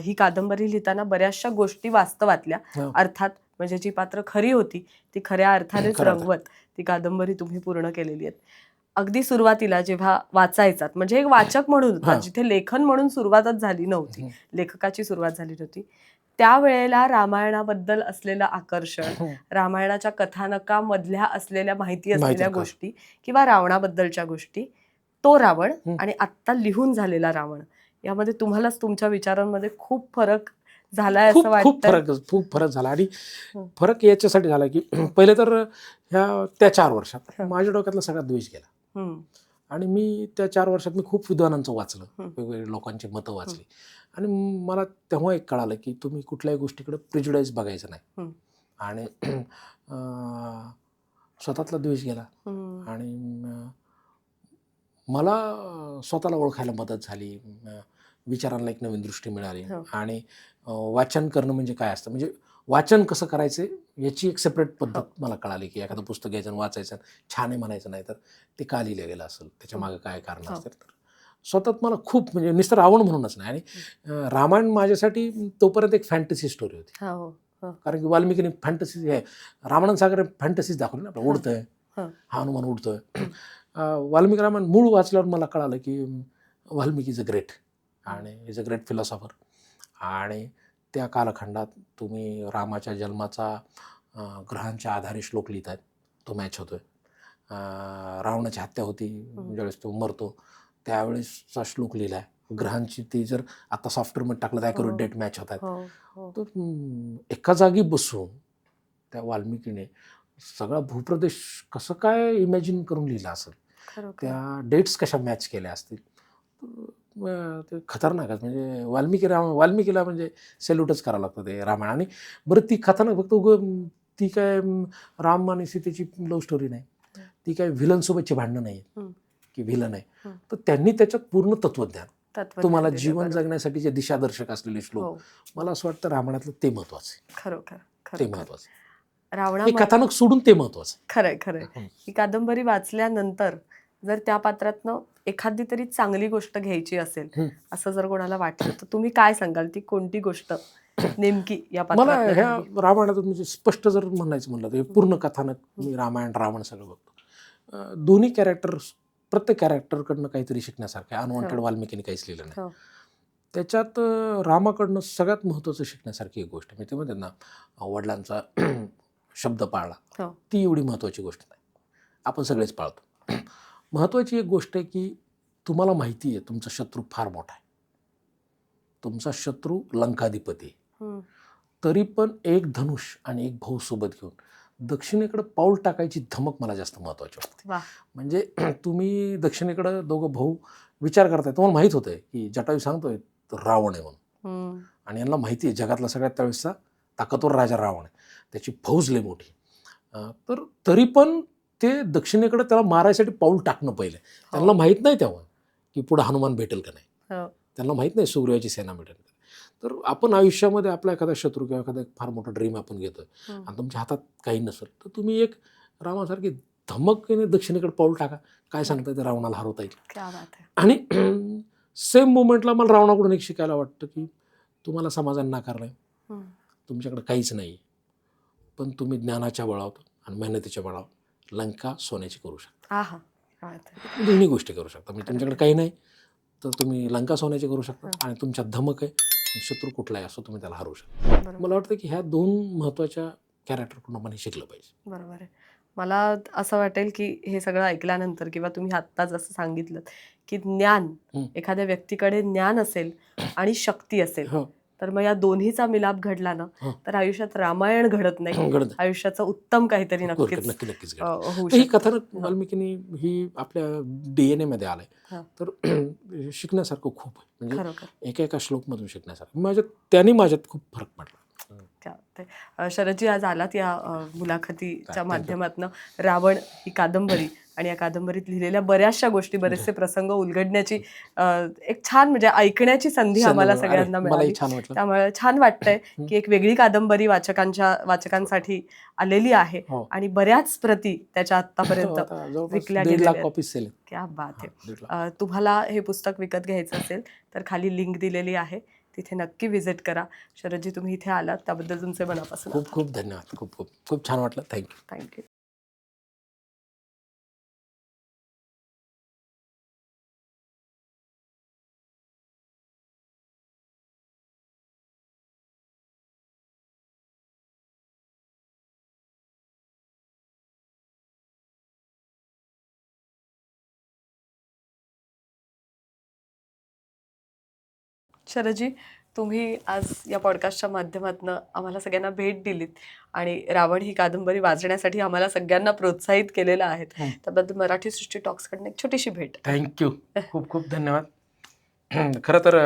ही कादंबरी लिहिताना बऱ्याचशा गोष्टी वास्तवातल्या, अर्थात म्हणजे जी पात्र खरी होती ती खऱ्या अर्थानेच खरं रंगवत ती कादंबरी तुम्ही पूर्ण केलेली आहे. अगदी सुरुवातीला जेव्हा वाचायचात म्हणजे एक वाचक म्हणून होता, हां. जिथे लेखन म्हणून सुरुवातच झाली नव्हती, हं. लेखकाची सुरुवात झाली नव्हती, त्यावेळेला रामायणाबद्दल असलेलं आकर्षण, रामायणाच्या कथानकामधल्या असलेल्या माहिती असलेल्या माहिती गोष्टी किंवा रावणाबद्दलच्या गोष्टी, तो रावण हं. आणि आत्ता लिहून झालेला रावण, यामध्ये तुम्हालाच तुमच्या विचारांमध्ये खूप फरक झालाय असं खूप वाटतंय? खूप फरक झाला. आणि हं. फरक याच्यासाठी झाला की पहिले तर त्या 4 वर्षात हं. माझ्या डोक्यातला सगळा द्वेष गेला. हं. आणि मी त्या 4 वर्षात मी खूप विद्वानांचं वाचलं, हं. वेगवेगळ्या लोकांची मतं वाचली. आणि मला तेव्हा एक कळालं की तुम्ही कुठल्याही गोष्टीकडे प्रिज्युडाइज बघायचं नाही. हं. आणि स्वतःतला द्वेष गेला. हं. आणि मला स्वतःला ओळखायला मदत झाली. विचारांना एक नवीन दृष्टी मिळाली. हो. आणि वाचन करणं म्हणजे काय असतं, म्हणजे वाचन कसं करायचं याची एक सेपरेट पद्धत मला कळाली, की एखादं पुस्तक घ्यायचं आणि वाचायचं, छान आहे म्हणायचं नाही, तर ते का लिहिलं गेलं असेल, त्याच्या मागे काय कारण असतात. तर स्वतःत मला खूप म्हणजे नुसतं रावण म्हणूनच नाही. आणि रामायण माझ्यासाठी तोपर्यंत एक फॅन्टसी स्टोरी होती. हो. हो. कारण की वाल्मिकीने फॅन्टसी हे रामानंद सागर फॅन्टसीच दाखवली ना, आपलं उडतंय, हं. हा हनुमान उडतोय. वाल्मिकी रामायण मूळ वाचल्यावर मला कळालं की वाल्मिकी इज अ ग्रेट आणि इज अ ग्रेट फिलॉसॉफर. आणि त्या कालखंडात तुम्ही रामाच्या जन्माचा ग्रहांच्या आधारे श्लोक लिहित आहेत, तो मॅच होतोय. रावणाची हत्या होती, ज्यावेळेस तो मरतो त्यावेळेसचा श्लोक लिहिला आहे. ग्रहांची ती जर आता सॉफ्टवेअरमध्ये टाकलं तर ॲक्युरेट डेट मॅच होत आहेत. तर एका जागी बसून त्या वाल्मिकीने सगळा भूप्रदेश कसं काय इमॅजिन करून लिहिला असेल, त्या डेट्स कशा मॅच केल्या असतील, ते खतरनाकच. म्हणजे वाल्मिकीला म्हणजे सेल्यूटच करावं लागतं ते रामायण. आणि बरं ती कथानक फक्त ती काय राम आणि सीतेची लव्ह स्टोरी नाही, ती काय व्हिलनसोबतची भांडणं नाही की व्हिलन आहे. तर त्यांनी त्याच्यात पूर्ण तत्वज्ञान, तुम्हाला जीवन जगण्यासाठीचे दिशादर्शक असलेले श्लोक, मला असं वाटतं रामायणातलं ते महत्वाचं आहे. खरोखर ते महत्वाचं हे रावणामध्ये कथानक सोडून ते महत्वाचं. खरंय. ही कादंबरी वाचल्यानंतर जर त्या पात्रातनं एखादी तरी चांगली गोष्ट घ्यायची असेल असं जर कोणाला वाटलं, तर तुम्ही काय सांगाल? ती कोणती गोष्ट नेमकी या मला पात्रातनं ह्या घ्यावी? रामायणातून म्हणजे स्पष्ट जर म्हणायचं म्हणलं तर हे पूर्ण कथानक मी रामायण रावण सगळं बघतो. दोन्ही कॅरेक्टर, प्रत्येक कॅरेक्टरकडनं काहीतरी शिकण्यासारखं आहे. अनवॉन्टेड वाल्मिकीने काहीच लिहिलं नाही त्याच्यात. रामाकडनं सगळ्यात महत्त्वाचं शिकण्यासारखी एक गोष्ट म्हणजे ते म्हणतात ना, वडिलांचा शब्द पाळला, ती एवढी महत्त्वाची गोष्ट नाही, आपण सगळेच पाळतो. महत्त्वाची एक गोष्ट आहे की तुम्हाला माहिती आहे तुमचा शत्रू फार मोठा आहे, तुमचा शत्रू लंकाधिपती आहे, तरी पण एक धनुष आणि एक भाऊ सोबत घेऊन दक्षिणेकडे पाऊल टाकायची धमक मला जास्त महत्त्वाची वाटते. म्हणजे तुम्ही दक्षिणेकडे दोघं भाऊ विचार करताय, तुम्हाला माहीत होतंय की जटायू सांगतोय रावण आहे म्हणून, आणि यांना माहिती आहे जगातला सगळ्यात त्यावेळेसचा ताकदवर राजा रावण आहे, त्याची फौज लय मोठी. तर तरी पण ते दक्षिणेकडे त्याला मारायसाठी पाऊल टाकणं पहिले. त्यांना माहीत नाही तेव्हा की पुढे हनुमान भेटेल का नाही, त्यांना माहीत नाही सुग्रीवाची सेना भेटेल. तर आपण आयुष्यामध्ये आपला एखादा शत्रू किंवा एखादा फार मोठा ड्रीम आपण घेतोय आणि तुमच्या हातात काही नसेल, तर तुम्ही एक रामासारखी धमकीने दक्षिणेकडे पाऊल टाका, काय सांगताय ते रावणाला हरवता येईल. आणि सेम मोमेंटला मला रावणाकडून एक शिकायला वाटतं की तुम्हाला समाजाने नाकारलंय, तुमच्याकडे काहीच नाही, पण तुम्ही ज्ञानाच्या बळावर आणि मेहनतीच्या बळावर लंका सोन्याची करू शकता. दोन्ही गोष्टी करू शकता. म्हणजे तुमच्याकडे काही नाही तर तुम्ही लंका सोन्याची करू शकता, आणि तुमच्यात धमक आहे, शत्रू कुठलाही असो तुम्ही त्याला हरवू शकता. मला वाटतं की ह्या दोन महत्त्वाच्या कॅरेक्टरकडून आपण हे शिकलं पाहिजे. बरोबर आहे. मला असं वाटेल की हे सगळं ऐकल्यानंतर किंवा तुम्ही आत्ता जसं सांगितलं की ज्ञान, एखाद्या व्यक्तीकडे ज्ञान असेल आणि शक्ती असेल, तर मग या दोन्हीचा मिलाप घडला ना, तर आयुष्यात रामायण घडत नाही, आयुष्याचं उत्तम काहीतरी नक्कीच होऊ ही शकतं. कथानक वाल्मिकीनी ही आपल्या DNA मध्ये आलंय, तर शिकण्यासारखं खूप आहे. म्हणजे एका श्लोकमधून शिकण्यासारखं माझ्यात खूप फरक पडला. शरदजी आज आलात या मुलाखतीच्या माध्यमातून. रावण ही कादंबरी आणि या कादंबरीत लिहिलेल्या बऱ्याचशा गोष्टी, बरेचसे प्रसंग उलगडण्याची एक छान म्हणजे ऐकण्याची संधी आम्हाला सगळ्यांना मिळाली. त्यामुळे छान वाटतंय की एक वेगळी कादंबरी वाचकांसाठी आलेली आहे आणि बऱ्याच प्रती त्याच्या आतापर्यंत विकल्या गेलेल्या आहेत. क्या बात आहे. तुम्हाला हे पुस्तक विकत घ्यायचं असेल तर खाली लिंक दिलेली आहे, तिथे नक्की व्हिजिट करा. शरदजी, तुम्ही इथे आलात त्याबद्दल तुमचे मनापासून खूप खूप धन्यवाद. खूप खूप खूप छान वाटलं. थँक्यू. थँक्यू. शरदजी, तुम्ही आज या पॉडकास्टच्या माध्यमातून आम्हाला सगळ्यांना भेट दिलीत आणि रावण ही कादंबरी वाचण्यासाठी आम्हाला सगळ्यांना प्रोत्साहित केलेलं आहे. त्याबद्दल मराठी सृष्टी टॉक्सकडनं एक छोटीशी भेट. थँक्यू. खूप खूप धन्यवाद. खरं तर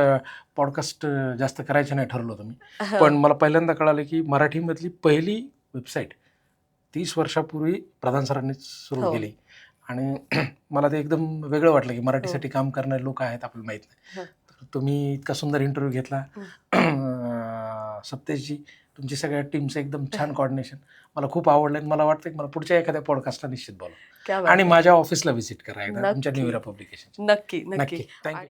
पॉडकास्ट जास्त करायचं नाही ठरवलं होतं मी. पण मला पहिल्यांदा कळालं की मराठीमधली पहिली वेबसाईट 30 वर्षापूर्वी प्रधान सरांनीच सुरू हो. केली आणि मला ते एकदम वेगळं वाटलं की मराठीसाठी काम करणारे लोक आहेत आपल्याला माहीत नाही. तर तुम्ही इतका सुंदर इंटरव्ह्यू घेतला. सप्तेशजी, तुमची सगळ्या टीमचं एकदम छान कॉर्डिनेशन मला खूप आवडलं आणि मला वाटतं की मला पुढच्या एखाद्या पॉडकास्टला निश्चित बोला क्या बात आणि आहे. माझ्या ऑफिसला व्हिजिट करा एकदा आमच्या न्यू नक्की इरा पब्लिकेशन. नक्की नक्की. नक्की. थँक्यू.